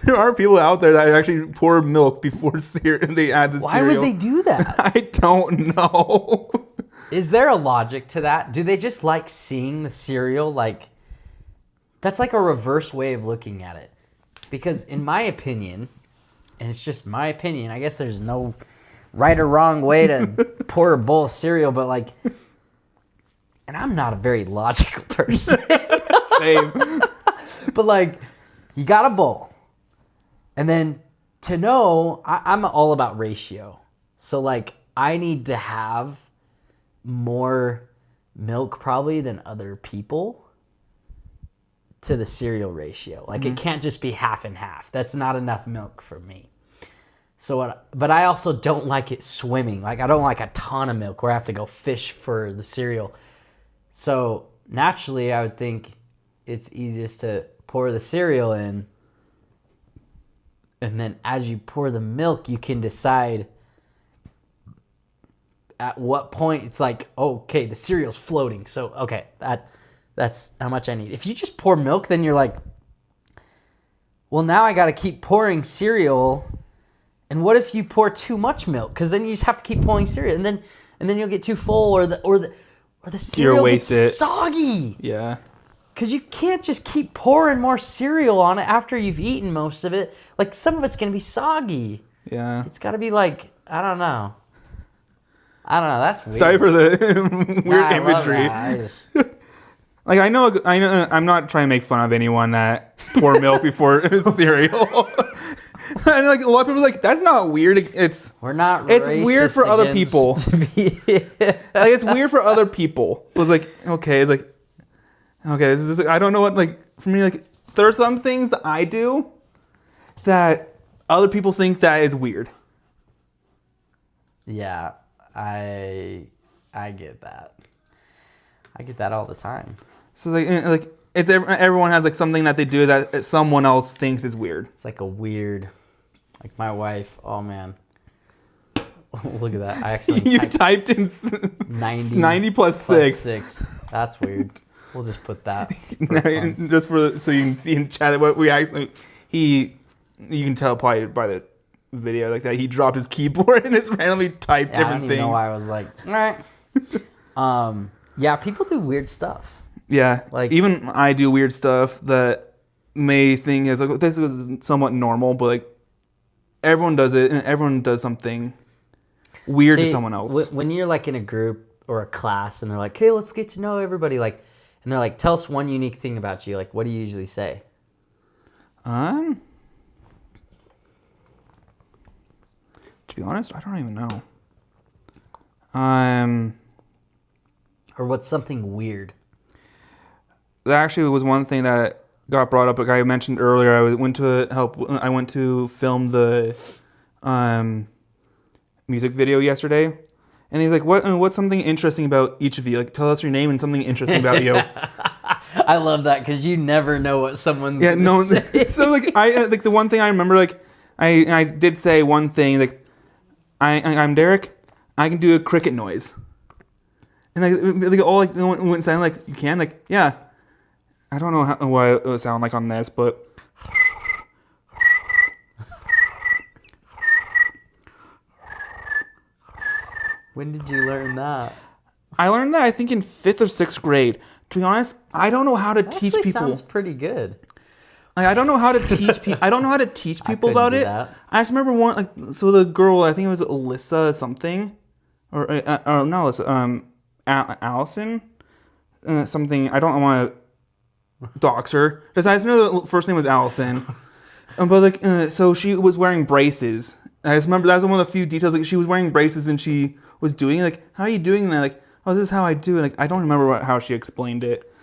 S2: There are people out there that actually pour milk before cereal. They add the
S1: Why
S2: cereal.
S1: would they do that?
S2: I don't know.
S1: Is there a logic to that? Do they just like seeing the cereal? Like, that's like a reverse way of looking at it. Because in my opinion, and it's just my opinion, I guess there's no right or wrong way to pour a bowl of cereal, but like, and I'm not a very logical person.
S2: Same.
S1: But like, you got a bowl. And then to know, I'm all about ratio. So like, I need to have more milk probably than other people to the cereal ratio. Like it can't just be half and half. That's not enough milk for me. But I also don't like it swimming. Like I don't like a ton of milk where I have to go fish for the cereal. So naturally, I would think it's easiest to pour the cereal in, and then as you pour the milk, you can decide at what point it's like, okay, the cereal's floating. So okay, that's how much I need. If you just pour milk, then you're like, well, now I got to keep pouring cereal. And what if you pour too much milk? Because then you just have to keep pouring cereal, and then you'll get too full, or the cereal gets soggy.
S2: Yeah.
S1: Because you can't just keep pouring more cereal on it after you've eaten most of it. Like some of it's gonna be soggy.
S2: Yeah.
S1: It's got to be like, I don't know. That's weird.
S2: Sorry for the weird imagery.
S1: I just...
S2: Like I know. I'm not trying to make fun of anyone that pour milk before cereal. And like a lot of people are like, that's not weird.
S1: We're not.
S2: It's weird for other people. Like it's weird for other people. But it's like okay, this is just, I don't know what, like for me, like there are some things that I do that other people think that is weird.
S1: Yeah, I get that. I get that all the time.
S2: So like it's everyone has like something that they do that someone else thinks is weird.
S1: It's like a weird, like my wife. Oh man, look at that! I actually
S2: typed in 90 plus 6.
S1: That's weird. We'll just put that.
S2: Just so you can see in chat what we actually you can tell probably by the video like that he dropped his keyboard and just randomly typed different things. I don't even know
S1: why I was like, all right. Yeah, people do weird stuff.
S2: Yeah,
S1: like
S2: even I do weird stuff that may think is like this is somewhat normal, but like everyone does it and everyone does something weird to someone else.
S1: When you're like in a group or a class and they're like, "Hey, let's get to know everybody," like, and they're like, "Tell us one unique thing about you." Like, what do you usually say?
S2: To be honest, I don't even know.
S1: Or what's something weird?
S2: That actually was one thing that got brought up. Like I mentioned earlier, I went to film the music video yesterday, and he's like, "What's something interesting about each of you? Like, tell us your name and something interesting about you."
S1: I love that because you never know what someone's gonna say.
S2: So like like the one thing I remember, like I did say one thing, like I'm Derek. I can do a cricket noise. And like all like wouldn't sound like you can, like, yeah. I don't know what it would sound like on this, but
S1: when did you learn that?
S2: I learned that I think in 5th or 6th grade. To be honest, I don't know how to teach people.
S1: Sounds pretty good.
S2: Like, I don't know how to teach people. I don't know how to teach people about it.
S1: That.
S2: I just remember one. Like, so the girl, I think it was Alyssa something, or not Alyssa. Allison, something. I don't want to dox her. Because I just know the first name was Allison. But like, so she was wearing braces. I just remember that was one of the few details. Like, she was wearing braces and she was doing like, how are you doing that? Like, oh, this is how I do it. Like, I don't remember how she explained it.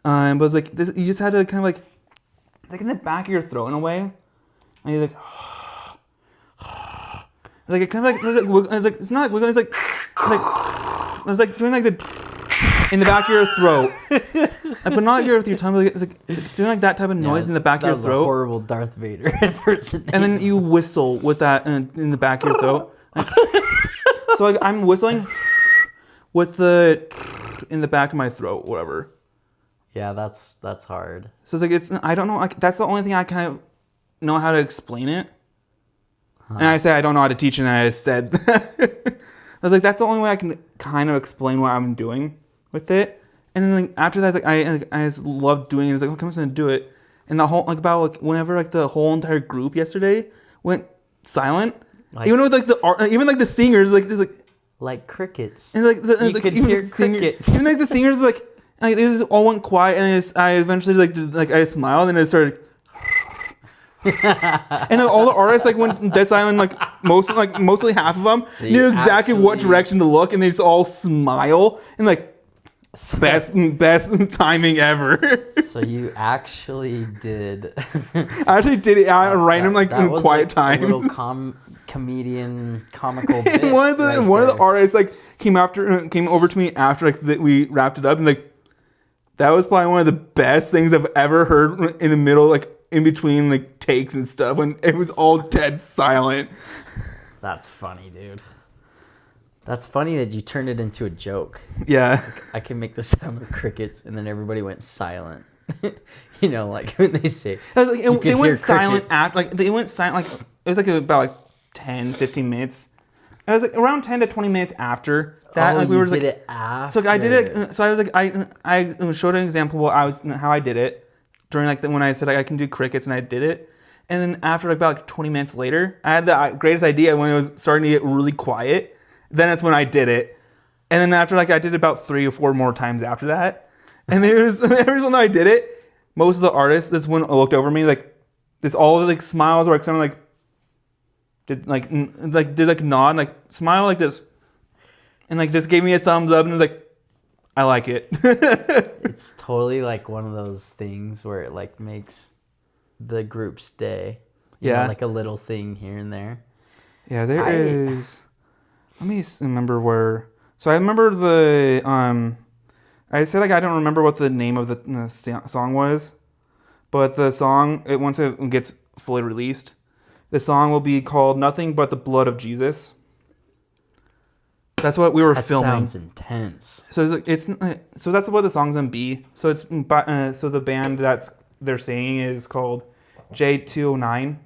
S2: But it's like this. You just had to kind of like in the back of your throat in a way, and you're like, like it kind of like it's not wiggling. It's like doing like the in the back of your throat, but not your tongue. Like, it's like doing like that type of noise in the back of your throat.
S1: That was a horrible Darth Vader impersonation.
S2: And then you whistle with that in the back of your throat. So like I'm whistling with the in the back of my throat, whatever.
S1: Yeah, that's hard.
S2: So it's like I don't know. Like, that's the only thing I kind of know how to explain it. Huh. And I say I don't know how to teach, and I said I was like, that's the only way I can kind of explain what I'm doing with it. And then like after that, I just loved doing it. I was like, okay, I'm just gonna do it. And the whole whenever like the whole entire group yesterday went silent, like, even with like the singers
S1: like crickets.
S2: And like
S1: you could hear crickets.
S2: Even like the singers like they just all went quiet, and I eventually I smiled and I started. And then all the artists like went dead silent, mostly half of them so knew exactly what direction to look, and they just all smile and best timing ever.
S1: So you actually did.
S2: I actually did it at a random quiet time.
S1: A little comedian comical bit.
S2: And one of the artists like came over to me after like we wrapped it up, and like that was probably one of the best things I've ever heard in the middle, like in between like takes and stuff, when it was all dead silent.
S1: That's funny, dude. That's funny that you turned it into a joke.
S2: Yeah.
S1: I can make the sound of crickets, and then everybody went silent. You know, like when they say,
S2: I was like, they went silent
S1: crickets.
S2: after, like they went silent, like it was like about like 10, 15 minutes. It was like around 10 to 20 minutes after that.
S1: Oh,
S2: like we
S1: you
S2: were
S1: did
S2: like,
S1: it after.
S2: so like, I did it. So I was like, I showed an example of how I did it during like when I said like, I can do crickets, and I did it. And then after like about like 20 minutes later, I had the greatest idea when it was starting to get really quiet. Then that's when I did it. And then after like I did it about 3 or 4 more times after that. And every time I did it, most of the artists, this one looked over me like this, all the like smiles, or like someone like did like nod, like smile like this, and like just gave me a thumbs up, and like, I like it.
S1: It's totally like one of those things where it like makes the group's day. You know, like a little thing here and there.
S2: Yeah, there is. Let me remember where. So I remember the I said like I don't remember what the name of the song was, but the song, once it gets fully released, the song will be called "Nothing But the Blood of Jesus." That's what we were filming.
S1: That sounds intense.
S2: So so that's what the song's gonna be. So it's so the band they're saying is called J209.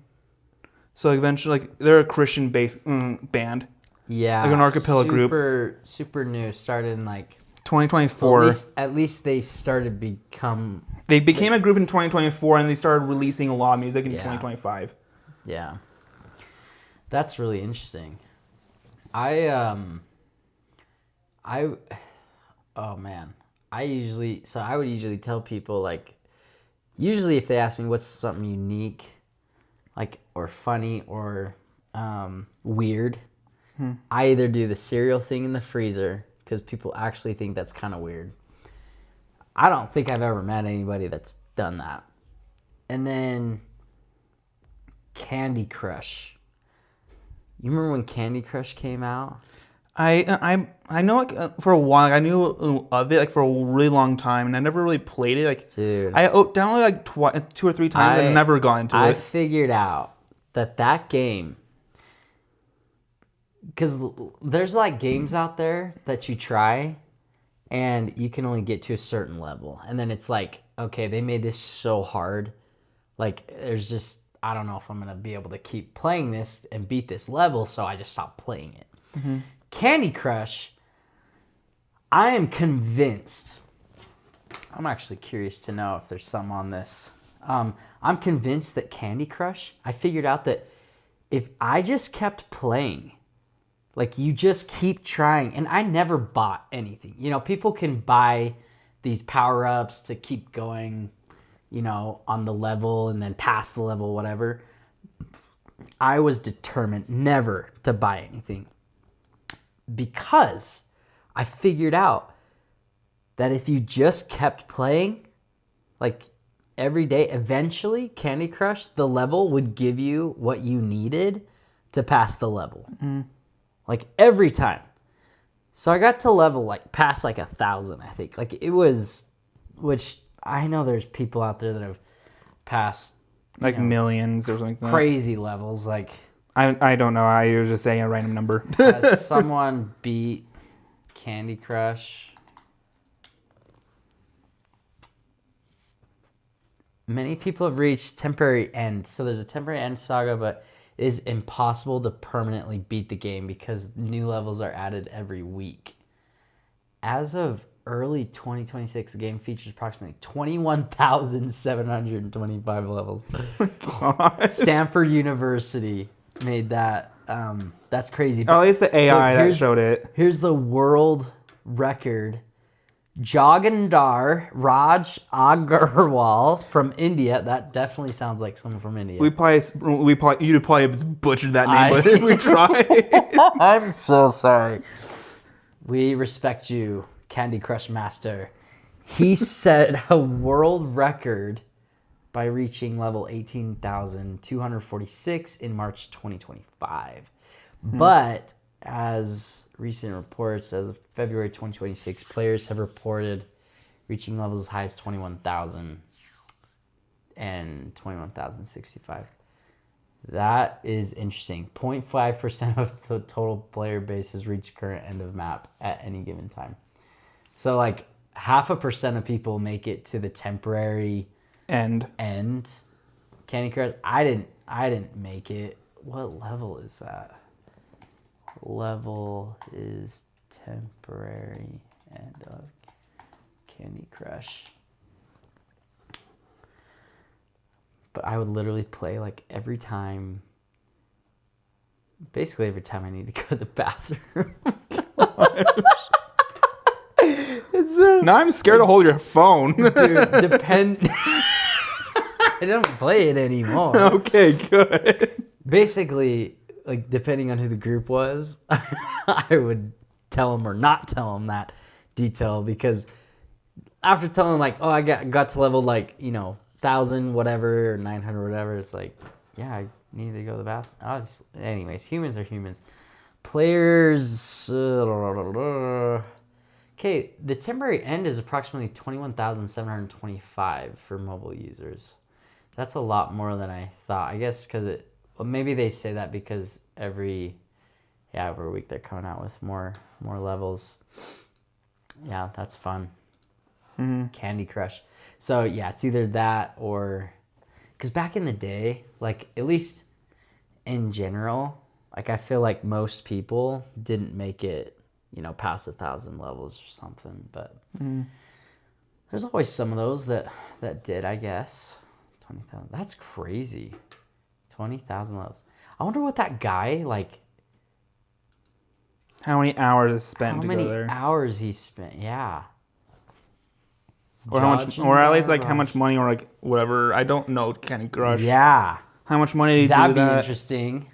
S2: So eventually, like they're a Christian based band.
S1: Yeah,
S2: like an archipelago group.
S1: Super new. Started in like
S2: 2024.
S1: At least they started
S2: They became a group in 2024, and they started releasing a lot of music in 2025.
S1: Yeah, that's really interesting. Oh man, I would usually tell people like, usually if they ask me what's something unique, like or funny or weird. I either do the cereal thing in the freezer, because people actually think that's kind of weird. I don't think I've ever met anybody that's done that. And then Candy Crush. You remember when Candy Crush came out?
S2: I know like for a while, like, I knew of it like for a really long time, and I never really played it. Like,
S1: dude,
S2: I downloaded like 2 or 3 times and never got into it.
S1: I figured out that game, because there's like games out there that you try and you can only get to a certain level, and then it's like, okay, they made this so hard, like there's just, I don't know if I'm gonna be able to keep playing this and beat this level, so I just stopped playing it. Mm-hmm. Candy Crush, I am convinced, I'm actually curious to know if there's some on this. I'm convinced that Candy Crush, I figured out that if I just kept playing, like you just keep trying, and I never bought anything. You know, people can buy these power-ups to keep going, you know, on the level and then pass the level, whatever. I was determined never to buy anything, because I figured out that if you just kept playing, like every day, eventually Candy Crush, the level would give you what you needed to pass the level. Mm. Like every time. So I got to level like past like 1,000, I think. Like it was, which I know there's people out there that have passed
S2: like millions or something like that.
S1: Crazy levels. Like
S2: I don't know. I was just saying a random number.
S1: Has someone beat Candy Crush? Many people have reached temporary end. So there's a temporary end saga, but it is impossible to permanently beat the game because new levels are added every week. As of early 2026, the game features approximately 21,725 levels. Oh my God. Stanford University made that. That's crazy.
S2: But, at least the AI that showed it.
S1: Here's the world record. Jogendar Raj Agarwal from India. That definitely sounds like someone from India.
S2: You'd probably butchered that name, but we tried.
S1: I'm so sorry. We respect you, Candy Crush Master. He set a world record by reaching level 18,246 in March 2025. But as recent reports, as of February 2026, players have reported reaching levels as high as 21,000 and 21,065. That is interesting. 0.5% of the total player base has reached current end of map at any given time. So like 0.5% of people make it to the temporary end Candy Crush. I didn't make it. What level is that? Level is temporary end of Candy Crush. But I would literally play like basically every time I need to go to the bathroom.
S2: Now I'm scared to hold your phone.
S1: Dude, I don't play it anymore.
S2: Okay, good.
S1: Basically, like depending on who the group was, I would tell them or not tell them that detail, because after telling them like, oh, I got to level like, 1,000 whatever or 900 whatever, it's like, yeah, I need to go to the bathroom. Anyways, humans are humans. Players. Okay, the temporary end is approximately 21,725 for mobile users. That's a lot more than I thought. I guess because maybe they say that because every week they're coming out with more levels. Yeah, that's fun.
S2: Mm-hmm.
S1: Candy Crush. So yeah, it's either that or, because back in the day, like at least in general, like I feel like most people didn't make it, past 1,000 levels or something. But there's always some of those that did, I guess. 20,000. That's crazy. 20,000 levels. I wonder what that guy like.
S2: How many hours is spent to go there?
S1: How many hours he spent? Yeah.
S2: Or how much, or at least like how much money, or like whatever. I don't know Candy Crush.
S1: Yeah.
S2: How much money did he do
S1: That'd be
S2: that?
S1: interesting.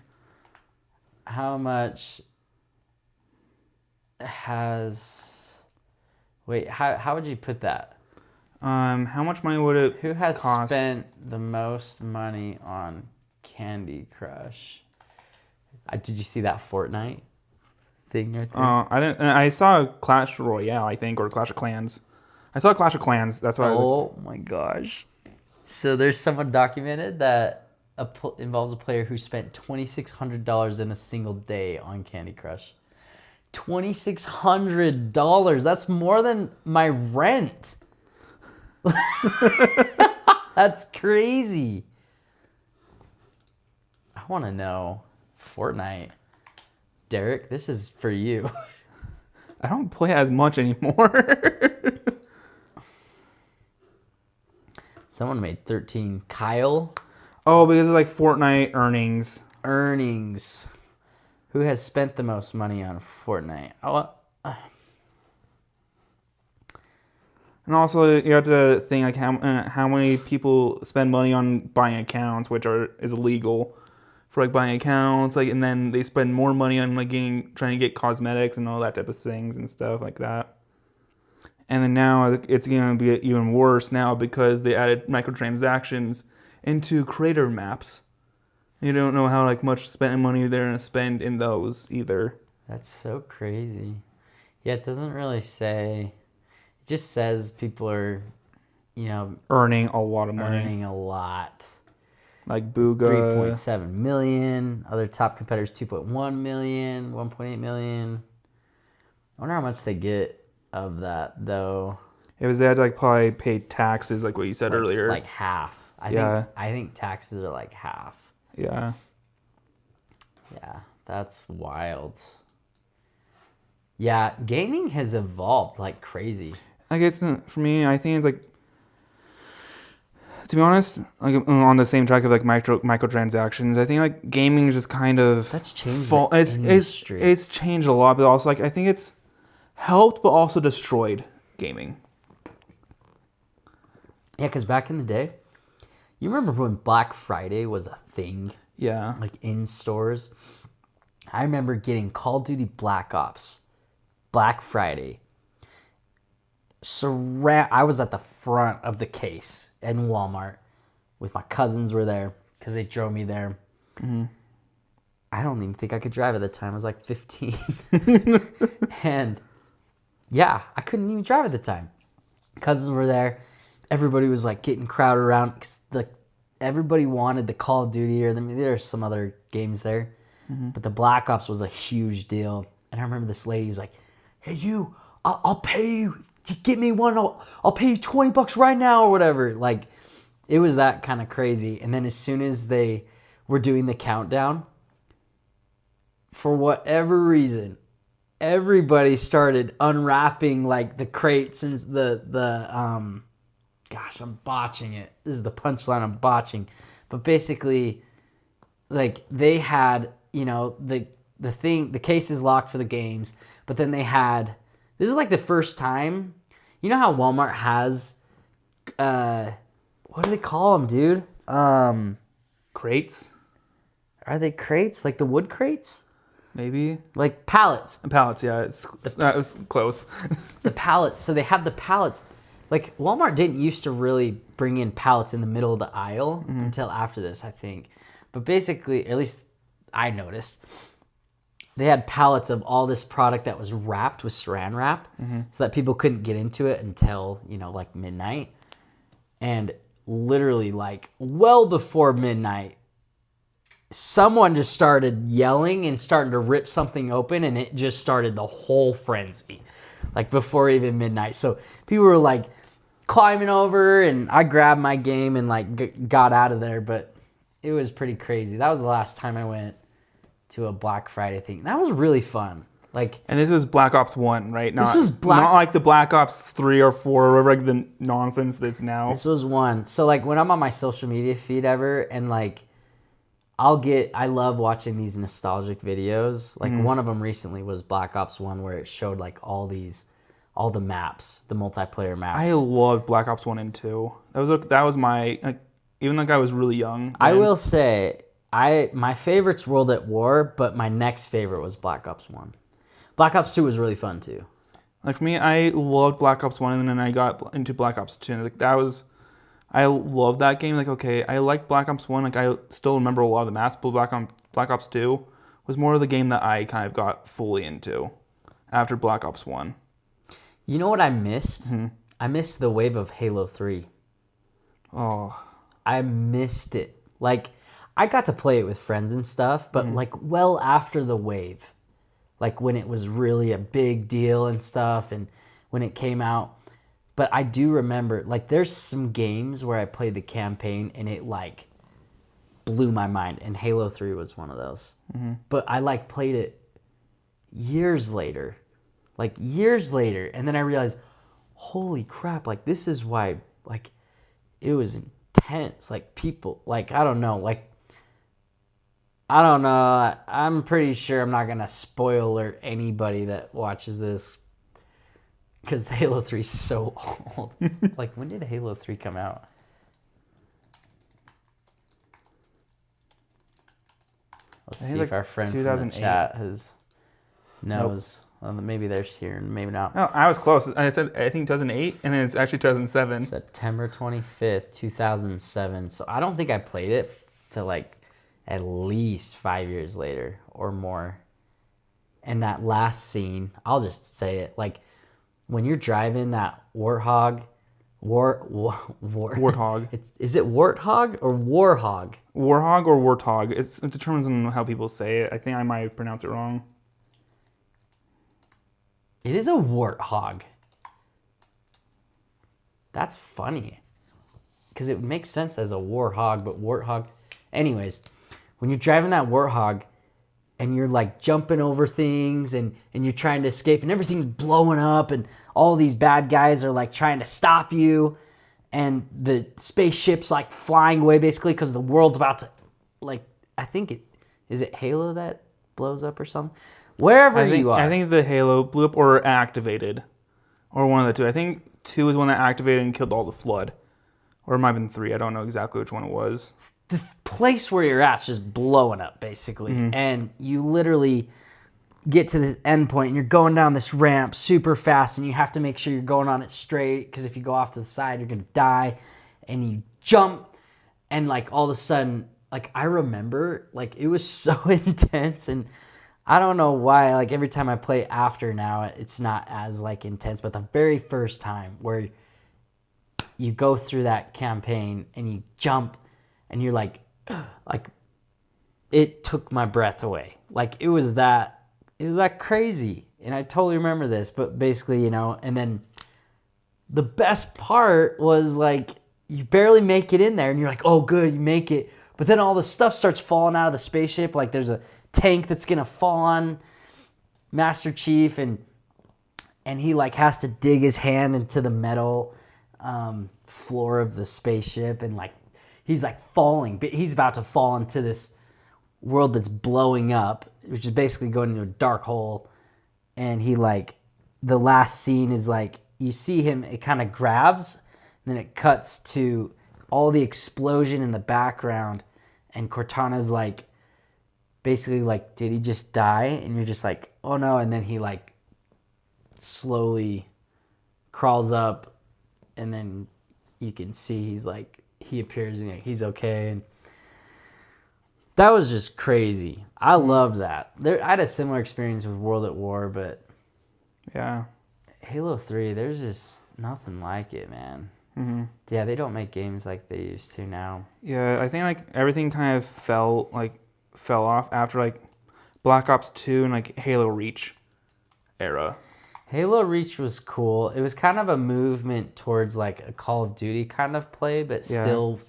S1: How much has? Wait, how would you put that?
S2: How much money would it?
S1: Who has
S2: cost?
S1: spent the most money on Candy Crush? Did you see that Fortnite thing right there?
S2: I didn't. I saw Clash Royale, I think, or Clash of Clans. I saw Clash of Clans. That's why.
S1: Oh my gosh! So there's someone documented that involves a player who spent $2,600 in a single day on Candy Crush. $2,600. That's more than my rent. That's crazy. I want to know. Fortnite. Derek, this is for you.
S2: I don't play as much anymore.
S1: Someone made 13. Kyle?
S2: Oh, because of like Fortnite earnings.
S1: Who has spent the most money on Fortnite?
S2: And also, you have to think like how many people spend money on buying accounts, which is illegal for like buying accounts, like, and then they spend more money on like trying to get cosmetics and all that type of things and stuff like that. And then now it's going to be even worse now because they added microtransactions into creator maps. You don't know how like much money they're going to spend in those either.
S1: That's so crazy. Yeah, it doesn't really say. It just says people are,
S2: earning a lot of money.
S1: Earning a lot.
S2: Like Booga.
S1: 3.7 million. Other top competitors, 2.1 million, 1.8 million. I wonder how much they get of that, though.
S2: It was they had to like probably pay taxes, like what you said earlier.
S1: Like half. I think taxes are like half.
S2: Yeah.
S1: Yeah, that's wild. Yeah, gaming has evolved like crazy.
S2: I guess for me, I think it's like, to be honest, like on the same track of like microtransactions, I think like gaming is just kind of
S1: that's changed the industry.
S2: It's changed a lot, but also like I think it's helped but also destroyed gaming.
S1: Yeah, because back in the day, you remember when Black Friday was a thing?
S2: Yeah.
S1: Like in stores. I remember getting Call of Duty Black Ops Black Friday. I was at the front of the case in Walmart with my cousins were there because they drove me there.
S2: Mm-hmm.
S1: I don't even think I could drive at the time. I was like 15. And yeah, I couldn't even drive at the time. Cousins were there. Everybody was like getting crowded around. Everybody wanted the Call of Duty, or there's some other games there. Mm-hmm. But the Black Ops was a huge deal. And I remember this lady was like, hey, you, I'll pay you. Get me one. I'll pay you $20 right now or whatever. Like, it was that kind of crazy. And then as soon as they were doing the countdown, for whatever reason, everybody started unwrapping like the crates and gosh, I'm botching it. This is the punchline I'm botching. But basically, like, they had, you know, the case is locked for the games, but then they had, this is like the first time, you know how Walmart has, what do they call them, dude?
S2: Crates?
S1: Are they crates? Like the wood crates?
S2: Maybe.
S1: Like pallets.
S2: Pallets, yeah. It was close.
S1: The pallets. So they have the pallets. Like, Walmart didn't used to really bring in pallets in the middle of the aisle until after this, I think. But basically, at least I noticed, they had pallets of all this product that was wrapped with saran wrap so that people couldn't get into it until, you know, like midnight. And literally, like, well before midnight, someone just started yelling and starting to rip something open, and it just started the whole frenzy, like before even midnight. So people were like climbing over, and I grabbed my game and like got out of there. But it was pretty crazy. That was the last time I went to a Black Friday thing. That was really fun. Like,
S2: and this was Black Ops 1, right?
S1: This was
S2: not like the Black Ops 3 or 4 or whatever, like the nonsense that's now.
S1: This was 1. So like when I'm on my social media feed ever, and like I love watching these nostalgic videos. Like one of them recently was Black Ops 1, where it showed like all the maps, the multiplayer maps.
S2: I loved Black Ops 1 and 2. That was my, like, even like I was really young.
S1: I will say, my favorite's World at War, but my next favorite was Black Ops 1. Black Ops 2 was really fun too.
S2: Like for me, I loved Black Ops 1, and then I got into Black Ops 2. Like I love that game. Like, okay, I like Black Ops 1. Like, I still remember a lot of the maps, but Black Ops 2 was more of the game that I kind of got fully into after Black Ops 1.
S1: You know what I missed? I missed the wave of Halo 3.
S2: Oh.
S1: I missed it. Like, I got to play it with friends and stuff, but like well after the wave. Like when it was really a big deal and stuff, and when it came out. But I do remember, like, there's some games where I played the campaign and it, like, blew my mind. And Halo 3 was one of those. But I, like, played it years later. Like, years later. And then I realized, holy crap, like, this is why, like, it was intense. Like, people, like, I don't know. Like, I don't know. I'm pretty sure I'm not going to spoil alert anybody that watches this. Because Halo 3 is so old. Like, when did Halo 3 come out? Let's see if our friend from the chat knows. Nope. Well, maybe they're here, maybe not.
S2: No, I was close. I think 2008, and then it's actually 2007.
S1: September 25th, 2007. So I don't think I played it till, like, at least 5 years later or more. And that last scene, I'll just say it, like, when you're driving that Warthog,
S2: Warthog.
S1: Is it Warthog or Warhog?
S2: Warhog or Warthog. It determines on how people say it. I think I might pronounce it wrong.
S1: It is a Warthog. That's funny. Because it makes sense as a Warhog, but Warthog. Anyways, when you're driving that Warthog, and you're like jumping over things and you're trying to escape and everything's blowing up and all these bad guys are like trying to stop you and the spaceship's like flying away basically because the world's about to, like, I think is it Halo that blows up or something? Wherever you are.
S2: I think the Halo blew up or activated, or one of the two. I think 2 is one that activated and killed all the flood. Or it might have been 3. I don't know exactly which one it was.
S1: The place where you're at's just blowing up, basically. And you literally get to the end point, and you're going down this ramp super fast, and you have to make sure you're going on it straight, because if you go off to the side, you're going to die. And you jump, and like all of a sudden, like I remember, like it was so intense, and I don't know why. Like every time I play after now, it's not as like intense. But the very first time where you go through that campaign and you jump, and you're like it took my breath away. Like it was that crazy, and I totally remember this. But basically, and then the best part was like you barely make it in there, and you're like, oh, good, you make it. But then all the stuff starts falling out of the spaceship. Like there's a tank that's gonna fall on Master Chief, and he like has to dig his hand into the metal floor of the spaceship, and like he's like falling. But he's about to fall into this world that's blowing up, which is basically going into a dark hole. And he like the last scene is like you see him, it kind of grabs, and then it cuts to all the explosion in the background, and Cortana's like basically like, did he just die? And you're just like, oh no. And then he like slowly crawls up, and then you can see he's like, he appears and he's okay. And that was just crazy. I loved that. I had a similar experience with World at War, but
S2: yeah,
S1: Halo 3, there's just nothing like it, man. Mm-hmm. Yeah, they don't make games like they used to now.
S2: Yeah, I think like everything kind of fell off after like Black Ops 2 and like Halo Reach era.
S1: Halo Reach was cool. It was kind of a movement towards like a Call of Duty kind of play, but still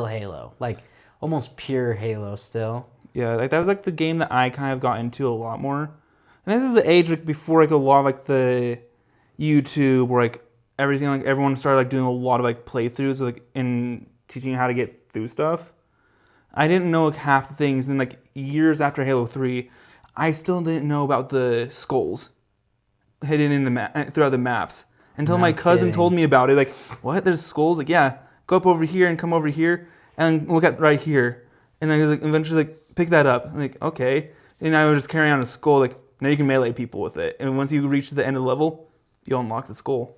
S1: Halo. Like almost pure Halo still.
S2: Yeah, like that was like the game that I kind of got into a lot more. And this is the age like before like a lot of like the YouTube where like everything, like everyone started like doing a lot of like playthroughs like in teaching you how to get through stuff. I didn't know like half the things, and then like years after Halo 3, I still didn't know about the skulls hidden in the throughout the maps until my cousin told me about it. Like, what? There's skulls? Like, yeah, go up over here and come over here and look at right here. And I was like, eventually like pick that up. I'm like, okay. And I was just carrying on a skull. Like, now you can melee people with it. And once you reach the end of the level, you unlock the skull.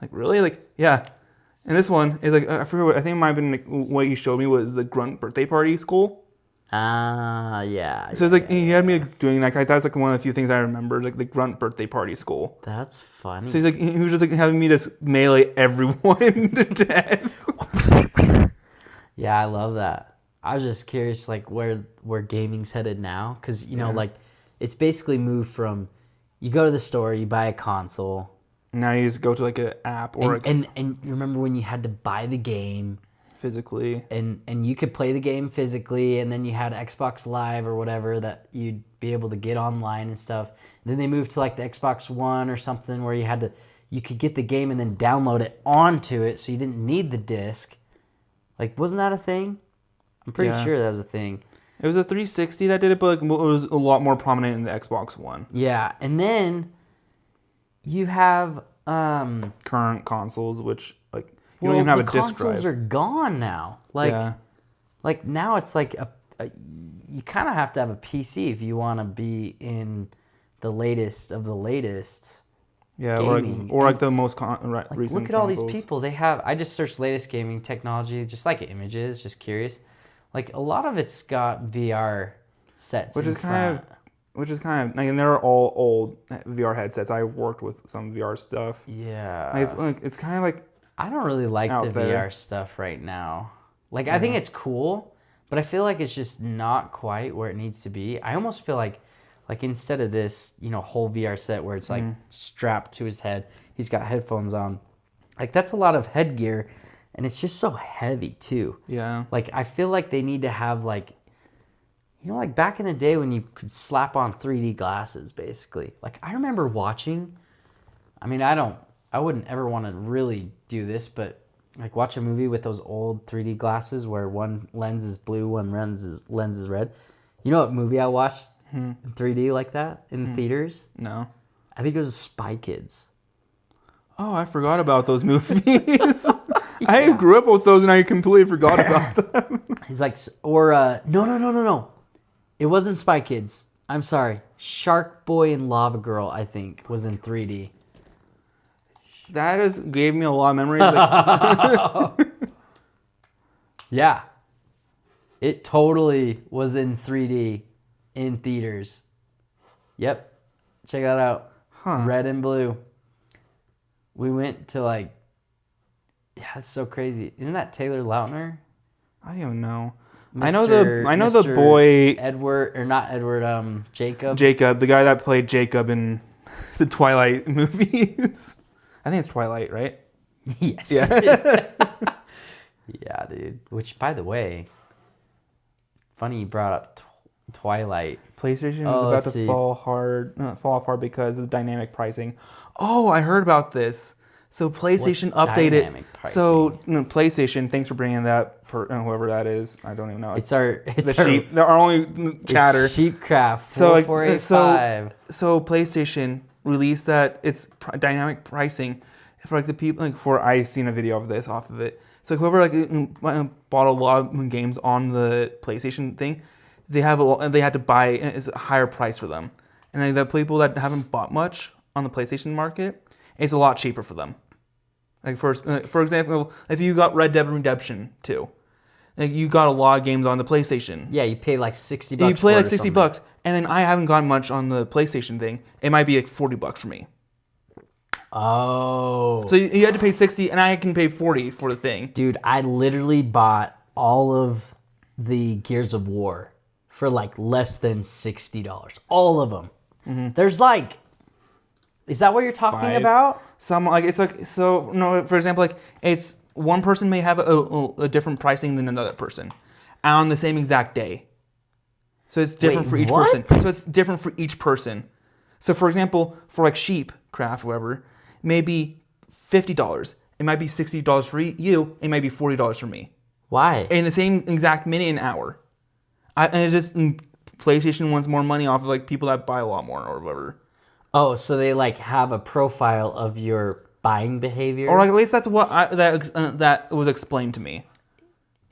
S2: Like, really? Like, yeah. And this one is like, I forget what, I think it might have been like, what he showed me was the Grunt birthday party skull.
S1: Yeah.
S2: So it's like, he had me like, doing that. That's like one of the few things I remember, like the Grunt birthday party skull.
S1: That's funny.
S2: So he's like, he was just like having me just melee everyone to death.
S1: Yeah, I love that. I was just curious, like, where gaming's headed now. Because, like, it's basically moved from, you go to the store, you buy a console.
S2: Now you just go to like an app or
S1: and you remember when you had to buy the game
S2: physically,
S1: and you could play the game physically, and then you had Xbox Live or whatever that you'd be able to get online and stuff. And then they moved to like the Xbox One or something where you could get the game and then download it onto it, so you didn't need the disc. Like, wasn't that a thing? I'm pretty sure that was a thing.
S2: It was a 360 that did it, but like, it was a lot more prominent in the Xbox One.
S1: Yeah, and then you have
S2: current consoles, which like you don't even have a disc drive.
S1: The consoles are gone now. Like now it's like you kind of have to have a PC if you want to be in the latest of the latest.
S2: Yeah,
S1: gaming.
S2: or like the most recent.
S1: Look at all these people. They have. I just searched latest gaming technology, just like images. Just curious. Like a lot of it's got VR sets,
S2: which is kind of, like, and they're all old VR headsets. I worked with some VR stuff.
S1: Yeah,
S2: it's kind of like,
S1: I don't really like the VR stuff right now. Like, I think it's cool, but I feel like it's just not quite where it needs to be. I almost feel like instead of this, whole VR set where it's like strapped to his head, he's got headphones on. Like, that's a lot of headgear, and it's just so heavy too. Yeah. Like, I feel like they need to have like back in the day when you could slap on 3D glasses, basically. Like, I remember watching, I mean, I wouldn't ever want to really do this, but like watch a movie with those old 3D glasses where one lens is blue, one lens is red. You know what movie I watched in 3D like that in theaters?
S2: No.
S1: I think it was Spy Kids.
S2: Oh, I forgot about those movies. I grew up with those and I completely forgot about them.
S1: He's like, no. It wasn't Spy Kids. I'm sorry. Shark Boy and Lava Girl, I think, was in 3D.
S2: That gave me a lot of memories. Like...
S1: Yeah. It totally was in 3D in theaters. Yep. Check that out.
S2: Huh.
S1: Red and blue. We went to like, yeah, that's so crazy. Isn't that Taylor Lautner?
S2: I don't even know.
S1: Mr.
S2: I know the
S1: Mr.
S2: boy
S1: Edward, or not Edward, Jacob.
S2: Jacob, the guy that played Jacob in the Twilight movies. I think it's Twilight, right?
S1: Yes.
S2: Yeah.
S1: Yeah, dude. Which, by the way, funny you brought up Twilight.
S2: PlayStation is about to fall off hard because of the dynamic pricing. Oh, I heard about this. So PlayStation updated. So PlayStation, thanks for bringing that. Whoever that is, I don't even know.
S1: It's our
S2: sheep. They're our only chatter.
S1: It's Sheepcraft.
S2: So so PlayStation released that it's dynamic pricing for like the people I seen a video of this off of it. So whoever bought a lot of games on the PlayStation thing, they had to buy it's a higher price for them, and the people that haven't bought much on the PlayStation market, it's a lot cheaper for them. Like for example, if you got Red Dead Redemption 2, like you got a lot of games on the PlayStation.
S1: Yeah, you pay like $60.
S2: You play like $60, and then I haven't gotten much on the PlayStation thing. It might be like $40 for me.
S1: Oh.
S2: So you had to pay $60, and I can pay $40 for the thing.
S1: Dude, I literally bought all of the Gears of War for like less than $60. All of them. Mm-hmm. There's like, is that what you're talking about?
S2: Some for example, like it's one person may have a different pricing than another person on the same exact day. So it's different for each person. So it's different for each person. So for example, for like Sheepcraft, whatever, maybe $50. It might be $60 for you. It might be $40 for me.
S1: Why?
S2: In the same exact minute and hour. And it's just PlayStation wants more money off of like people that buy a lot more or whatever.
S1: Oh, so they like have a profile of your buying behavior,
S2: or at least that's what that was explained to me.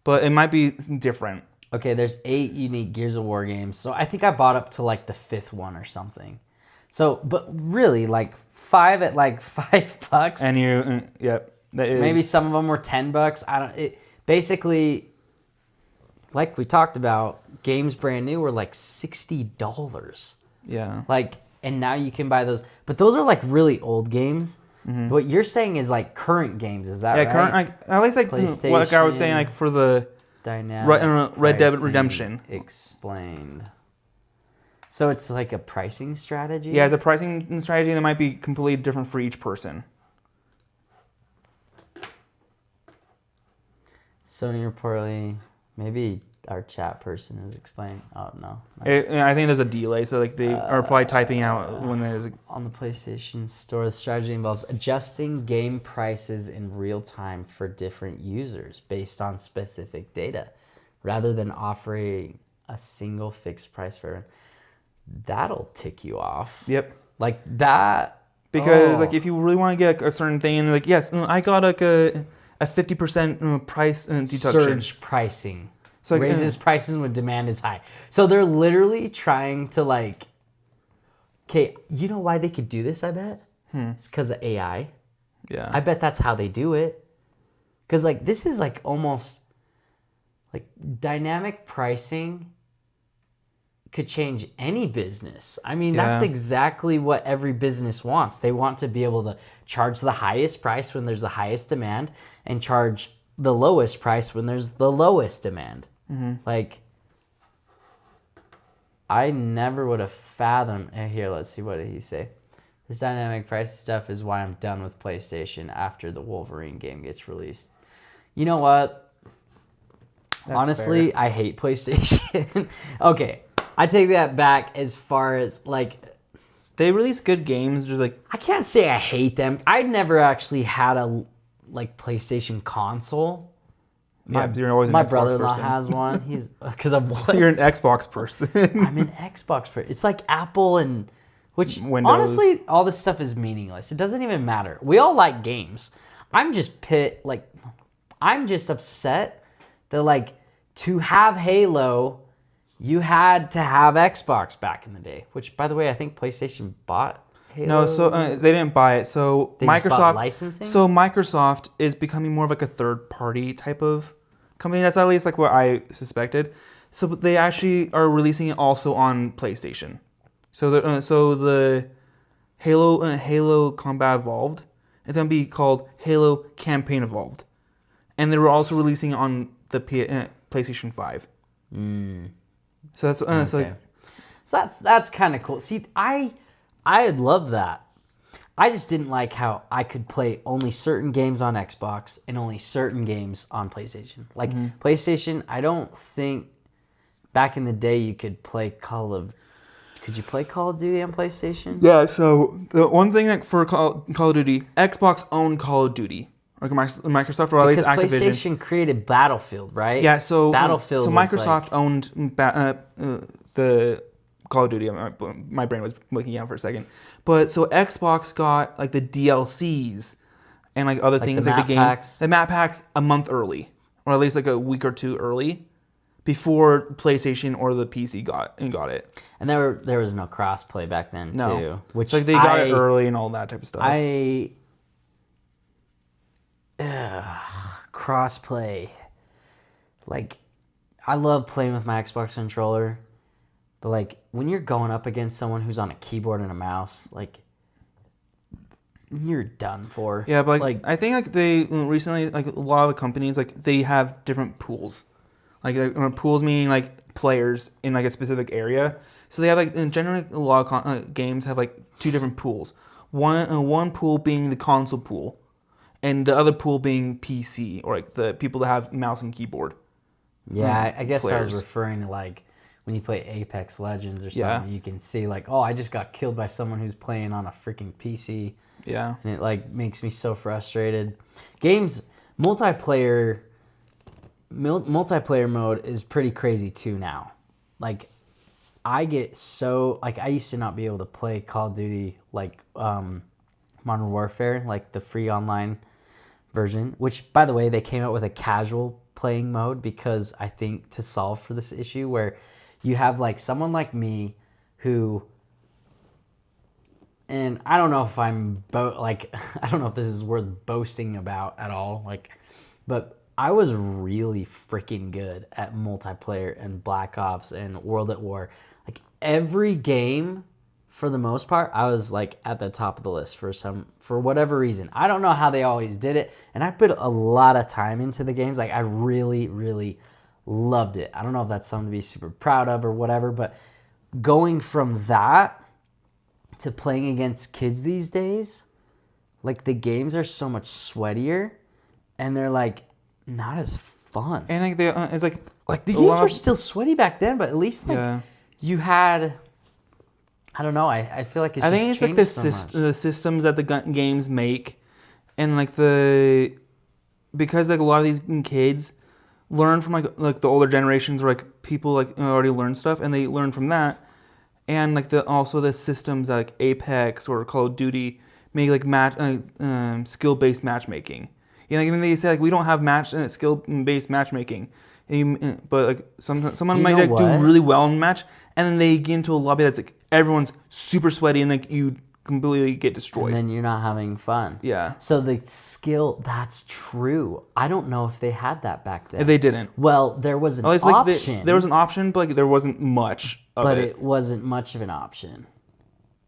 S2: But it might be different.
S1: Okay, there's 8 unique Gears of War games, so I think I bought up to like the 5th one or something. So, but really, like 5 at like $5.
S2: And you, yep, that is.
S1: Maybe some of them were $10. I don't. It basically, like we talked about, games brand new were like $60.
S2: Yeah.
S1: Like. And now you can buy those. But those are like really old games. Mm-hmm. What you're saying is like current games. Is that right? Yeah, current.
S2: Like, at least like what I was saying, like for the
S1: dynamic
S2: Red Dead Redemption.
S1: Explained. So it's like a pricing strategy?
S2: Yeah, it's a pricing strategy that might be completely different for each person.
S1: Sony reportedly, maybe our chat person is explaining. Oh, no.
S2: I think there's a delay, so like they are probably typing out when there's
S1: on the PlayStation Store, the strategy involves adjusting game prices in real time for different users based on specific data, rather than offering a single fixed price for everyone. That'll tick you off.
S2: Yep.
S1: Like that.
S2: Because like if you really want to get a certain thing, and like yes, I got like a 50% price deduction.
S1: Surge pricing. So raises prices when demand is high. So they're literally trying to like, okay, you know why they could do this, I bet? It's because of AI.
S2: Yeah.
S1: I bet that's how they do it. Because like this is like almost like dynamic pricing could change any business. I mean, that's exactly what every business wants. They want to be able to charge the highest price when there's the highest demand and charge the lowest price when there's the lowest demand. Mm-hmm. Like, I never would have fathomed. Here, let's see, what did he say? This dynamic price stuff is why I'm done with PlayStation after the Wolverine game gets released. You know what? That's honestly fair. I hate PlayStation. Okay, I take that back as far as like
S2: they release good games. Just like
S1: I can't say I hate them. I never actually had a like PlayStation console.
S2: You're always an
S1: my
S2: Xbox
S1: brother-in-law
S2: person.
S1: has one. He's because of what?
S2: You're an Xbox person.
S1: I'm an Xbox person. It's like Apple and which
S2: Windows.
S1: Honestly, all this stuff is meaningless. It doesn't even matter. We all like games. I'm just upset that like to have Halo, you had to have Xbox back in the day. Which, by the way, I think PlayStation bought Halo.
S2: No, so they didn't buy it. So
S1: they
S2: Microsoft
S1: just bought licensing.
S2: So Microsoft is becoming more of like a third-party type of company. That's at least like what I suspected. So they actually are releasing it also on PlayStation. So the Halo Combat Evolved is gonna be called Halo Campaign Evolved, and they were also releasing it on the PlayStation 5. So that's
S1: Okay. So that's kind of cool. See, I'd love that. I just didn't like how I could play only certain games on Xbox and only certain games on PlayStation. Like PlayStation, I don't think back in the day you could play Could you play Call of Duty on PlayStation?
S2: Yeah. So the one thing like for Call of Duty, Xbox owned Call of Duty. Like Microsoft, or at least
S1: Because
S2: Activision.
S1: PlayStation created Battlefield, right?
S2: Yeah, so
S1: Battlefield.
S2: So
S1: was
S2: Microsoft
S1: like,
S2: owned the Call of Duty. My brain was blinking out for a second, but so Xbox got like the DLCs and like other things like the game,
S1: packs.
S2: the map packs a month early, or at least like a week or two early, before PlayStation or the PC got it.
S1: And there was no crossplay back then too, which
S2: so, like they got it early and all that type of stuff.
S1: Crossplay. Like, I love playing with my Xbox controller, but like when you're going up against someone who's on a keyboard and a mouse, like you're done for.
S2: Yeah, but like I think like they recently like a lot of the companies like they have different pools, like pools meaning like players in like a specific area. So they have like in general a lot of games have like two different pools. One pool being the console pool, and the other pool being PC, or like the people that have mouse and keyboard.
S1: Yeah, I guess
S2: players.
S1: I was referring to like when you play Apex Legends or something, you can see like, oh, I just got killed by someone who's playing on a freaking PC.
S2: Yeah.
S1: And it like makes me so frustrated. Games multiplayer mode is pretty crazy too now. Like I get so like I used to not be able to play Call of Duty like Modern Warfare, like the free online version, which by the way, they came out with a casual playing mode because I think to solve for this issue where you have like someone like me who, and I don't know if I don't know if this is worth boasting about at all, like, but I was really freaking good at multiplayer and Black Ops and World at War. Like every game, for the most part, I was like at the top of the list for whatever reason. I don't know how they always did it, and I put a lot of time into the games. Like I really, really loved it. I don't know if that's something to be super proud of or whatever, but going from that to playing against kids these days, like the games are so much sweatier, and they're like not as fun.
S2: And like it's like
S1: the games were still sweaty back then, but at least like you had. I don't know. I feel like it's. I think it's like
S2: the systems that the games make, and like because like a lot of these kids learn from like the older generations, or like people like already learn stuff, and they learn from that, and like also the systems like Apex or Call of Duty make like skill based matchmaking. You know, even they say like we don't have skill based matchmaking, but like someone might like do really well in a match, and then they get into a lobby that's like everyone's super sweaty and like you completely get destroyed.
S1: And then you're not having fun.
S2: Yeah.
S1: So the skill, that's true. I don't know if they had that back then.
S2: They didn't.
S1: Well, there was an option.
S2: There was an option, but like there wasn't much of it.
S1: But it wasn't much of an option.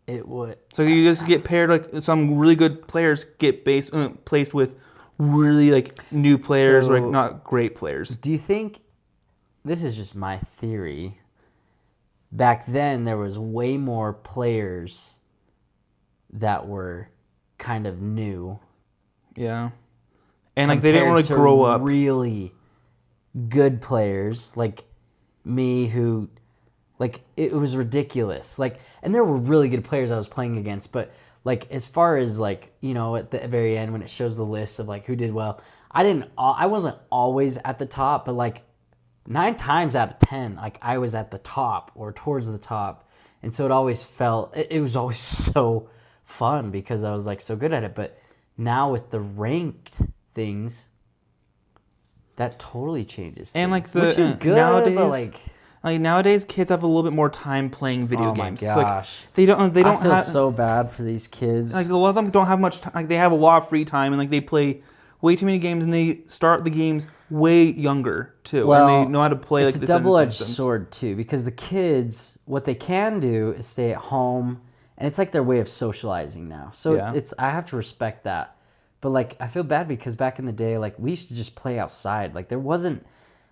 S1: It would.
S2: So you just get paired, like some really good players get placed with really like new players, or like not great players.
S1: Do you think, this is just my theory, back then there was way more players that were kind of new.
S2: Yeah. And like they didn't really grow up.
S1: Really good players like me who like it was ridiculous. Like, and there were really good players I was playing against, but like as far as like, you know, at the very end when it shows the list of like who did well, I wasn't always at the top, but like 9 times out of 10, like I was at the top or towards the top. And so it always felt, it was always so fun because I was like so good at it. But now with the ranked things, that totally changes things,
S2: and like
S1: which is good,
S2: nowadays,
S1: but like
S2: nowadays kids have a little bit more time playing video games.
S1: Oh my gosh.
S2: So, like, they don't
S1: I feel
S2: have
S1: so bad for these kids.
S2: Like a lot of them don't have much time. Like they have a lot of free time and like they play way too many games and they start the games way younger too,
S1: Well,
S2: and they know how to play
S1: it's
S2: like
S1: a
S2: the same
S1: double-edged
S2: systems.
S1: sword too, because the kids, what they can do is stay at home, and it's like their way of socializing now. So
S2: Yeah.
S1: I have to respect that. But like I feel bad because back in the day, like we used to just play outside. Like there wasn't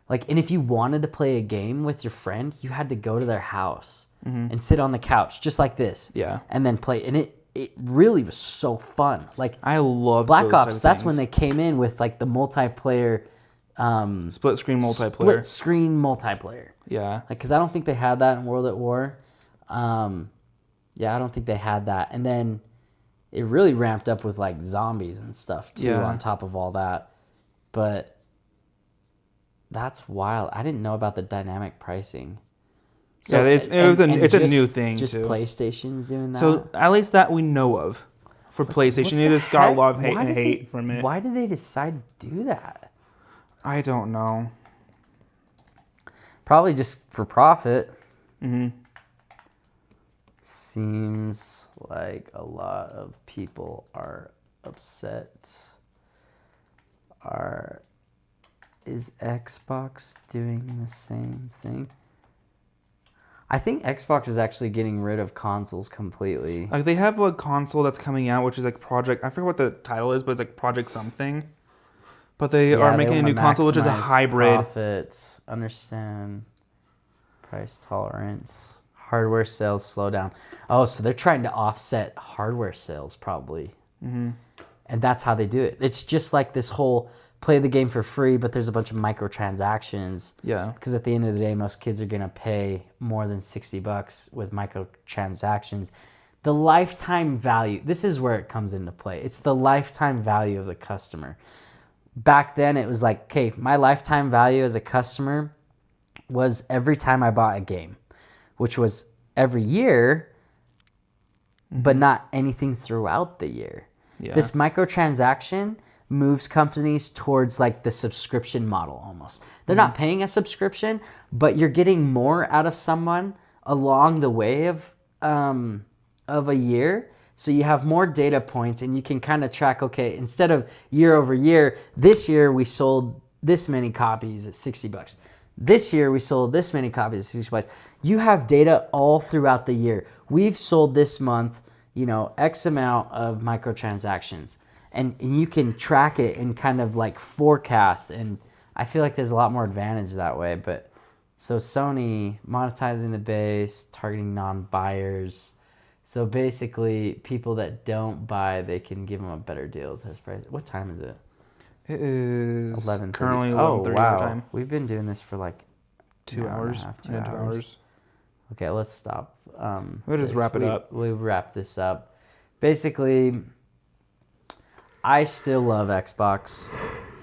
S1: like, and if you wanted to play a game with your friend, you had to go to their house and sit on the couch just like this.
S2: Yeah.
S1: And then play, and it really was so fun. Like
S2: I love
S1: Black
S2: those
S1: Ops,
S2: type of
S1: that's when
S2: things.
S1: they came in with like the multiplayer,
S2: Split screen multiplayer.
S1: split screen multiplayer.
S2: Yeah.
S1: Like, because I don't think they had that in World at War. Yeah, I don't think they had that. And then it really ramped up with like zombies and stuff too
S2: Yeah.
S1: on top of all that. But that's wild. I didn't know about the dynamic pricing.
S2: Yeah, it's a new thing
S1: Just
S2: too.
S1: PlayStation's doing that.
S2: So at least that we know of for PlayStation.
S1: What
S2: It
S1: the
S2: just got a
S1: heck?
S2: lot of
S1: Why did
S2: hate
S1: they-
S2: from it.
S1: Why did they decide to do that?
S2: I don't know.
S1: Probably just for profit.
S2: Mm-hmm.
S1: Seems like a lot of people are upset. Is Xbox doing the same thing? I think Xbox is actually getting rid of consoles completely.
S2: Like they have a console that's coming out, which is like Project. I forget what the title is, but it's like Project something. But they are making a new console, which is a hybrid.
S1: Profit, understand price tolerance, hardware sales slow down. Oh, so they're trying to offset hardware sales probably.
S2: Mm-hmm.
S1: And that's how they do it. It's just like this whole play the game for free, but there's a bunch of microtransactions.
S2: Yeah.
S1: Because at the end of the day, most kids are going to pay more than $60 with microtransactions. The lifetime value, this is where it comes into play. It's the lifetime value of the customer. Back then, it was like, okay, my lifetime value as a customer was every time I bought a game, which was every year, but not anything throughout the year.
S2: Yeah.
S1: This microtransaction moves companies towards like the subscription model almost. They're not paying a subscription, but you're getting more out of someone along the way of a year. So you have more data points and you can kind of track, okay, instead of year over year, this year we sold this many copies at $60. This year we sold this many copies at $60. You have data all throughout the year. We've sold this month, X amount of microtransactions. And you can track it and kind of like forecast. And I feel like there's a lot more advantage that way. But so Sony monetizing the base, targeting non-buyers. So basically, people that don't buy, they can give them a better deal. What time is it?
S2: It is
S1: 11:30.
S2: currently 11:30
S1: Oh, wow.
S2: time.
S1: We've been doing this for like
S2: 2
S1: an hour and a
S2: hours.
S1: half, 2
S2: 2
S1: hours.
S2: hours.
S1: Okay, let's stop.
S2: We'll just wrap it up.
S1: We'll wrap this up. Basically, I still love Xbox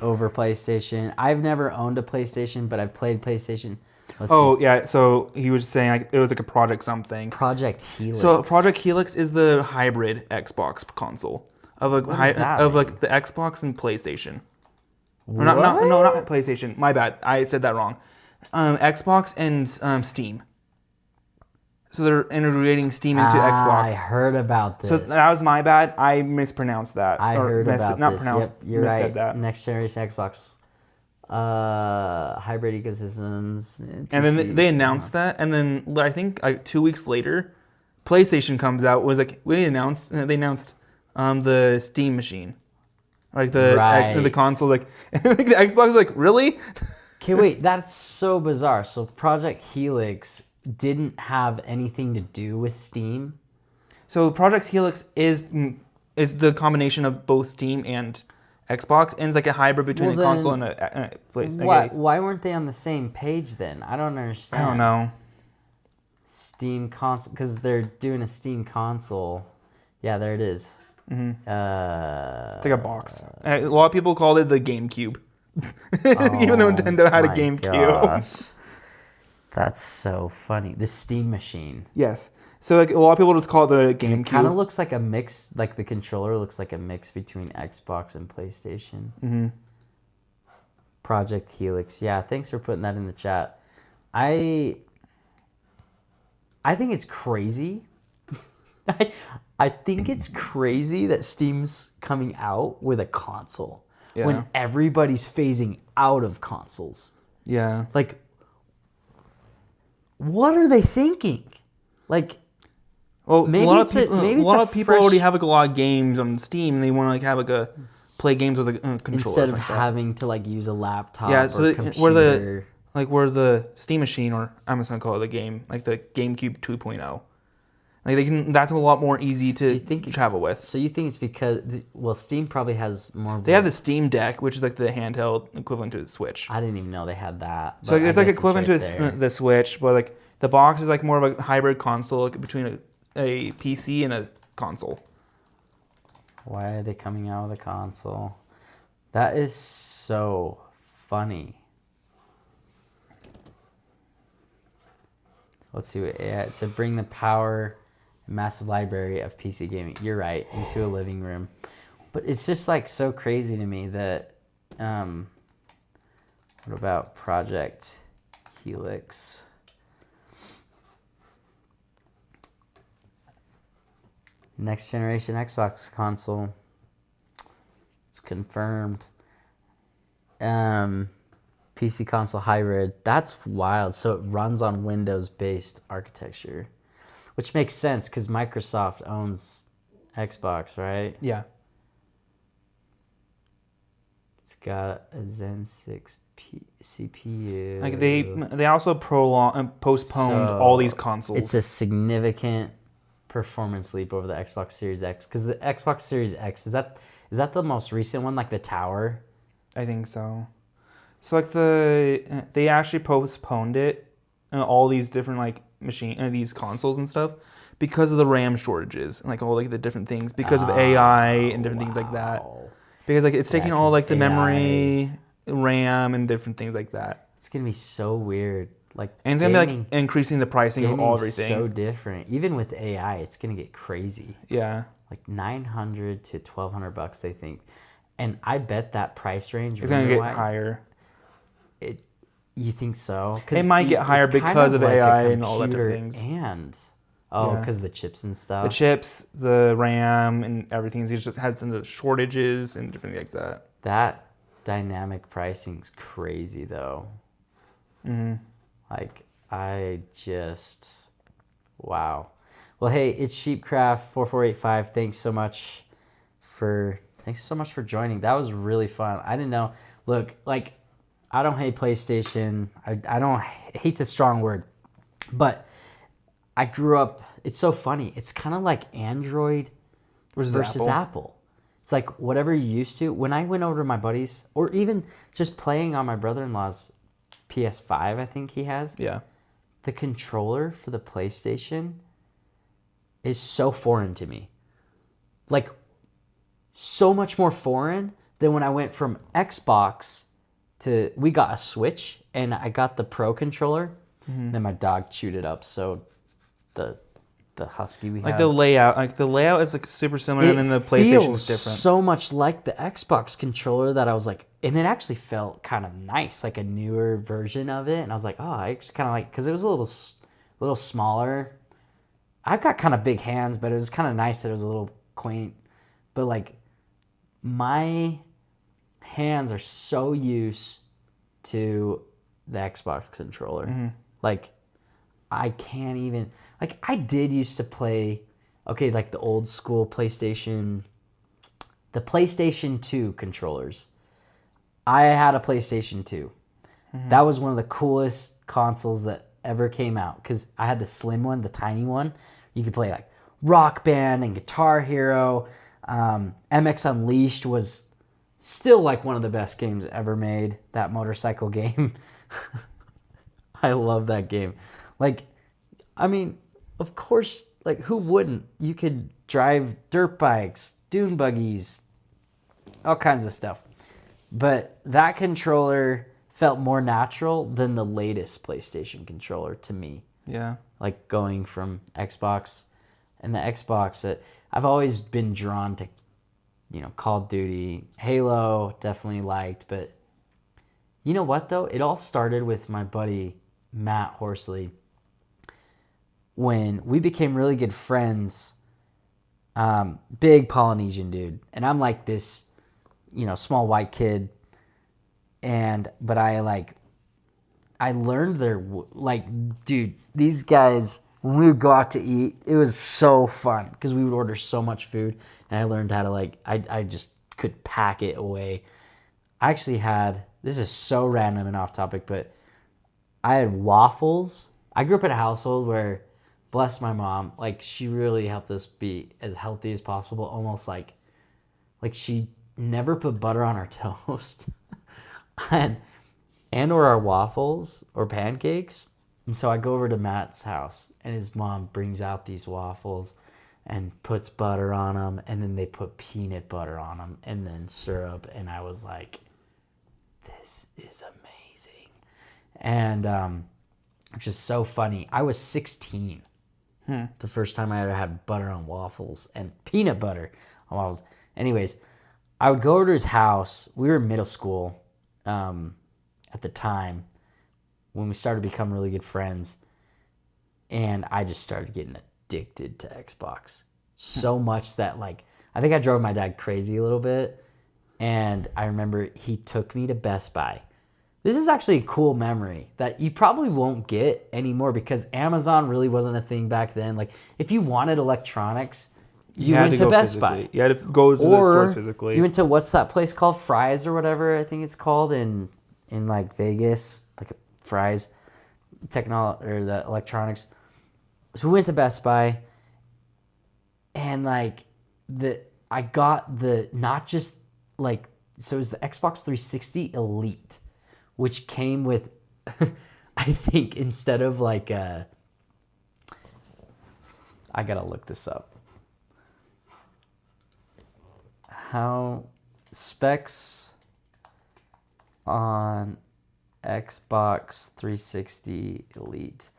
S1: over PlayStation. I've never owned a PlayStation, but I've played PlayStation. Let's see.
S2: Yeah. So he was saying like it was like a Project something.
S1: Project Helix.
S2: So Project Helix is the hybrid Xbox console of
S1: What does that mean?
S2: like the Xbox and PlayStation. Or
S1: What?
S2: not PlayStation. My bad. I said that wrong. Xbox and Steam. So they're integrating Steam into Xbox.
S1: I heard about this.
S2: So that was my bad. I mispronounced that.
S1: I heard about
S2: not
S1: this.
S2: pronounced.
S1: Yep, you're
S2: missaid
S1: right.
S2: that.
S1: Next generation Xbox. Hybrid ecosystems.
S2: And then
S1: PCs,
S2: they announced that, and then I think like 2 weeks later, PlayStation comes out. Was like they announced the Steam machine, like the console. Like the Xbox was like really.
S1: Okay, wait, that's so bizarre. So Project Helix didn't have anything to do with Steam?
S2: So Project Helix is the combination of both Steam and Xbox, and it's like a hybrid between
S1: Well,
S2: a console
S1: then
S2: and a PlayStation.
S1: Why weren't they on the same page then? I don't understand.
S2: I don't know.
S1: Steam console, because they're doing a Steam console. Yeah, there it is.
S2: Mm-hmm. It's like a box. A lot of people called it the GameCube, even though Nintendo had a GameCube.
S1: Gosh. That's so funny. The Steam machine.
S2: Yes. So like a lot of people just call it the GameCube.
S1: It kind of looks like a mix, like the controller looks like a mix between Xbox and PlayStation.
S2: Mm-hmm.
S1: Project Helix. Yeah, thanks for putting that in the chat. I think it's crazy. I think it's crazy that Steam's coming out with a console. when everybody's phasing out of consoles.
S2: Yeah.
S1: Like, what are they thinking? Like,
S2: well,
S1: maybe
S2: a lot
S1: it's
S2: of people,
S1: maybe
S2: a lot
S1: it's
S2: of people already have like a lot of games on Steam, and they want to like have like a play games with a controller
S1: instead of
S2: like
S1: having to like use a laptop
S2: Yeah,
S1: or
S2: so
S1: computer.
S2: where the Steam Machine, or I'm just gonna call it the game, like the GameCube 2.0. Like they can, that's a lot more easy to travel with.
S1: So you think it's because, well, Steam probably has more of
S2: They have the Steam Deck, which is like the handheld equivalent to the Switch.
S1: I didn't even know they had that.
S2: So it's like equivalent
S1: right
S2: to the Switch, but like the box is like more of a hybrid console, like between a PC and a console.
S1: Why are they coming out with a console? That is so funny. Let's see what AI to bring the power, massive library of PC gaming. You're right, into a living room. But it's just like so crazy to me that. What about Project Helix? Next generation Xbox console. It's confirmed. PC console hybrid. That's wild. So it runs on Windows-based architecture, which makes sense because Microsoft owns Xbox, right?
S2: Yeah.
S1: It's got a Zen 6 CPU.
S2: Like they also postponed
S1: So
S2: all these consoles.
S1: It's a significant performance leap over the Xbox Series X, because the Xbox Series X is that the most recent one, like the tower?
S2: I think so. So like they actually postponed it, all these different like these consoles and stuff, because of the RAM shortages and like all like the different things, because of AI and different things like that. Because like it's taking all like the memory, RAM, and different things like that.
S1: It's gonna be so weird. Like,
S2: and it's gonna be like increasing the pricing of all everything.
S1: So different. Even with AI, it's gonna get crazy.
S2: Yeah.
S1: Like $900 to $1,200, they think, and I bet that price range
S2: is gonna get higher.
S1: You think so?
S2: It might get higher because of AI and all that different things.
S1: And because of the chips and stuff.
S2: The chips, the RAM, and everything. It just has some shortages and different things like that.
S1: That dynamic pricing's crazy, though.
S2: Mm-hmm.
S1: Like, wow. Well, hey, it's Sheepcraft4485. Thanks so much for joining. That was really fun. I didn't know. Look, like, I don't hate PlayStation. I don't hate's a strong word, but I grew up. It's so funny. It's kind of like Android versus Apple. It's like whatever you used to. When I went over to my buddies, or even just playing on my brother-in-law's PS5, I think he has.
S2: Yeah.
S1: The controller for the PlayStation is so foreign to me. Like, so much more foreign than when I went from Xbox to, we got a Switch, and I got the Pro controller. Mm-hmm. Then my dog chewed it up, so the Husky we have.
S2: The layout is like super similar, and then the PlayStation is different.
S1: So much like the Xbox controller that I was like, and it actually felt kind of nice, like a newer version of it. And I was like, oh, I just kind of like, because it was a little smaller. I've got kind of big hands, but it was kind of nice that it was a little quaint. But like, my hands are so used to the Xbox controller. Mm-hmm. Like, I can't even, like, I did used to play, okay, like the old school PlayStation, the PlayStation 2 controllers. I had a PlayStation 2. Mm-hmm. That was one of the coolest consoles that ever came out, because I had the slim one, the tiny one. You could play like Rock Band and Guitar Hero. MX Unleashed was still like one of the best games ever made, that motorcycle game. I love that game. Like, I mean, of course, like, who wouldn't? You could drive dirt bikes, dune buggies, all kinds of stuff. But that controller felt more natural than the latest PlayStation controller to me.
S2: Yeah. Like
S1: going from Xbox, and the Xbox, I've always been drawn to, Call of Duty, Halo, definitely liked. But you know what, though? It all started with my buddy Matt Horsley. When we became really good friends, big Polynesian dude. And I'm like this small white kid, but I learned dude, these guys, when we would go out to eat, it was so fun because we would order so much food, and I learned how to I just could pack it away. I actually had, this is so random and off topic, but I had waffles. I grew up in a household where, bless my mom, she really helped us be as healthy as possible, almost like she never put butter on our toast. and or our waffles or pancakes. And so I go over to Matt's house, and his mom brings out these waffles and puts butter on them, and then they put peanut butter on them, and then syrup. And I was like, this is amazing. And which is so funny. I was 16 the first time I ever had butter on waffles and peanut butter on waffles. Anyways, I would go over to his house. We were in middle school at the time when we started to become really good friends. And I just started getting addicted to Xbox. So much that I think I drove my dad crazy a little bit. And I remember he took me to Best Buy. This is actually a cool memory that you probably won't get anymore because Amazon really wasn't a thing back then. If you wanted electronics, you went to Best Buy.
S2: You had to go to the stores physically.
S1: You went to, what's that place called? Fry's or whatever I think it's called in Vegas, Fry's technology or the electronics. So we went to Best Buy, and I got the, not just so it was the Xbox 360 Elite, which came with I think instead of I gotta look this up. How specs on Xbox 360 Elite.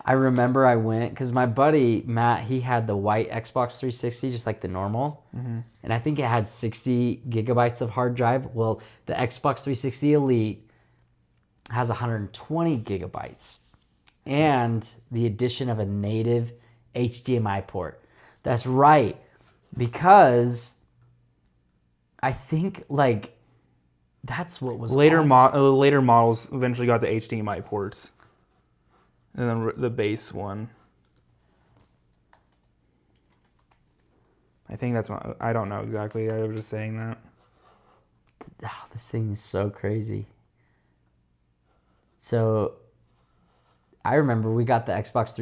S1: I remember I went because my buddy Matt, he had the white Xbox 360, just like the normal, and I think it had 60 gigabytes of hard drive. Well, the Xbox 360 Elite has 120 gigabytes and the addition of a native HDMI port. That's right, because I think that's what was
S2: later
S1: awesome.
S2: Later models eventually got the HDMI ports, and then the base one. I think that's what, I don't know exactly. I was just saying that.
S1: Oh, this thing is so crazy. So I remember we got the Xbox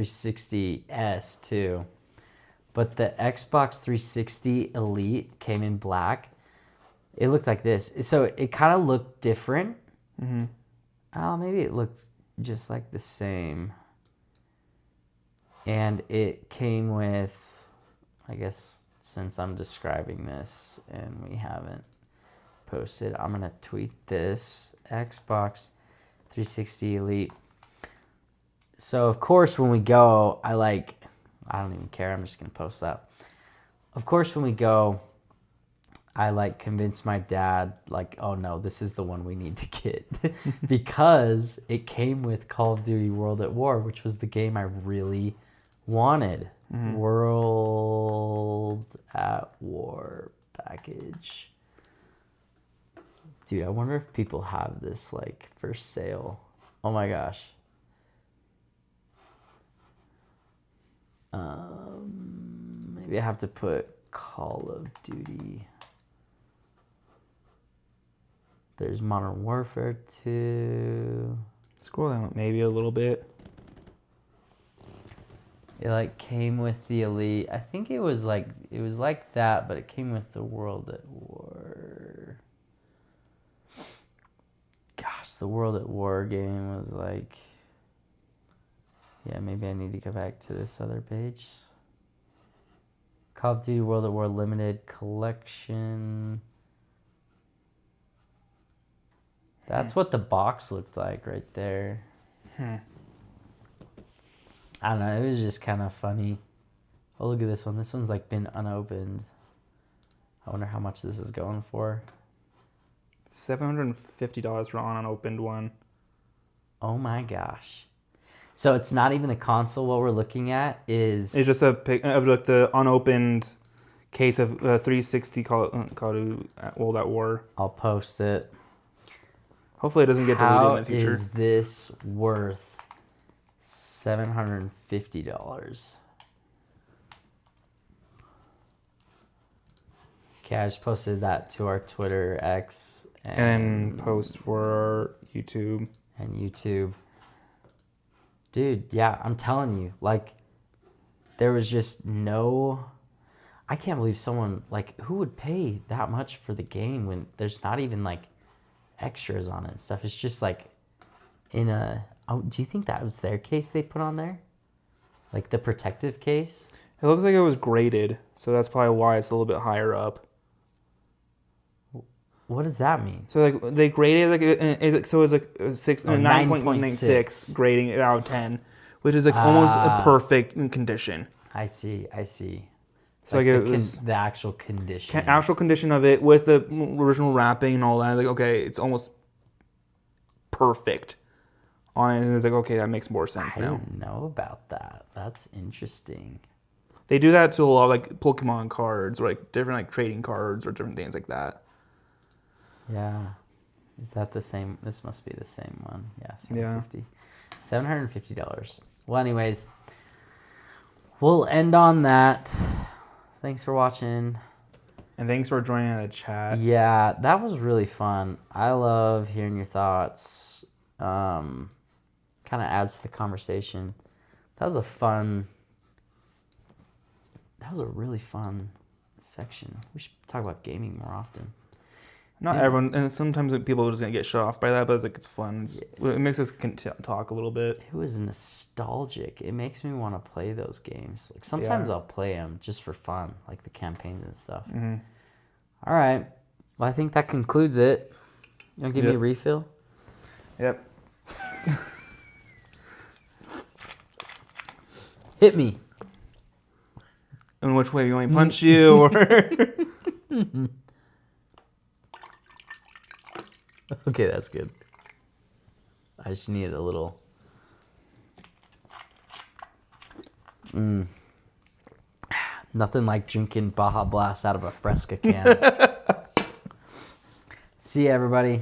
S1: 360S too, but the Xbox 360 Elite came in black. It looked like this. So it kind of looked different. Mm-hmm. Oh, maybe it looked just like the same. And it came with, I guess, since I'm describing this and we haven't posted, I'm going to tweet this Xbox 360 Elite. So, of course, when we go, I don't even care. I'm just going to post that. Of course, when we go, I convinced my dad, oh no, this is the one we need to get because it came with Call of Duty World at War, which was the game I really wanted. Mm-hmm. World at War package. Dude, I wonder if people have this for sale. Oh my gosh. Maybe I have to put Call of Duty. There's Modern Warfare 2.
S2: Scroll down maybe a little bit.
S1: It came with the Elite. I think it was like that, but it came with the World at War. Gosh, the World at War game was yeah, maybe I need to go back to this other page. Call of Duty World at War Limited Collection. That's what the box looked like right there. I don't know. It was just kind of funny. Oh, look at this one. This one's been unopened. I wonder how much this is going for.
S2: $750 for an unopened one.
S1: Oh my gosh. So it's not even the console. What we're looking at is...
S2: It's just a pic of the unopened case of 360 Call of World at War.
S1: I'll post it.
S2: Hopefully it doesn't get deleted in the future.
S1: How is this worth $750? Okay, I just posted that to our Twitter, X,
S2: And post for our YouTube.
S1: And YouTube. Dude, yeah, I'm telling you, like, there was just no... I can't believe someone, like, who would pay that much for the game when there's not even, like, extras on it and stuff. It's just, like, in a... Oh, do you think that was their case they put on there? Like, the protective case?
S2: It looks like it was graded, so that's probably why it's a little bit higher up.
S1: What does that mean?
S2: So like they graded so it's like 9.96 grading it out of 10, which is like almost a perfect condition.
S1: I see.
S2: So like
S1: the actual condition.
S2: Actual condition of it with the original wrapping and all that. Like okay, it's almost perfect on it, and it's like okay, that makes more sense now.
S1: I didn't know about that. That's interesting.
S2: They do that to a lot of like Pokemon cards or like different like trading cards or different things like that.
S1: Yeah. Is that the same? This must be the same one. Yeah, $750. $750. Well, anyways, we'll end on that. Thanks for watching.
S2: And thanks for joining in the chat.
S1: Yeah, that was really fun. I love hearing your thoughts. Kind of adds to the conversation. That was a really fun section. We should talk about gaming more often.
S2: Not everyone, and sometimes people are just gonna get shut off by that, but it's like it's fun. It makes us talk a little bit.
S1: It was nostalgic. It makes me want to play those games. Like sometimes I'll play them just for fun, like the campaigns and stuff. Mm-hmm. All right. Well, I think that concludes it. You want to give me a refill?
S2: Yep.
S1: Hit me.
S2: In which way? You want me to punch you or?
S1: Okay, that's good. I just needed a little... Nothing like drinking Baja Blast out of a Fresca can. See ya, everybody.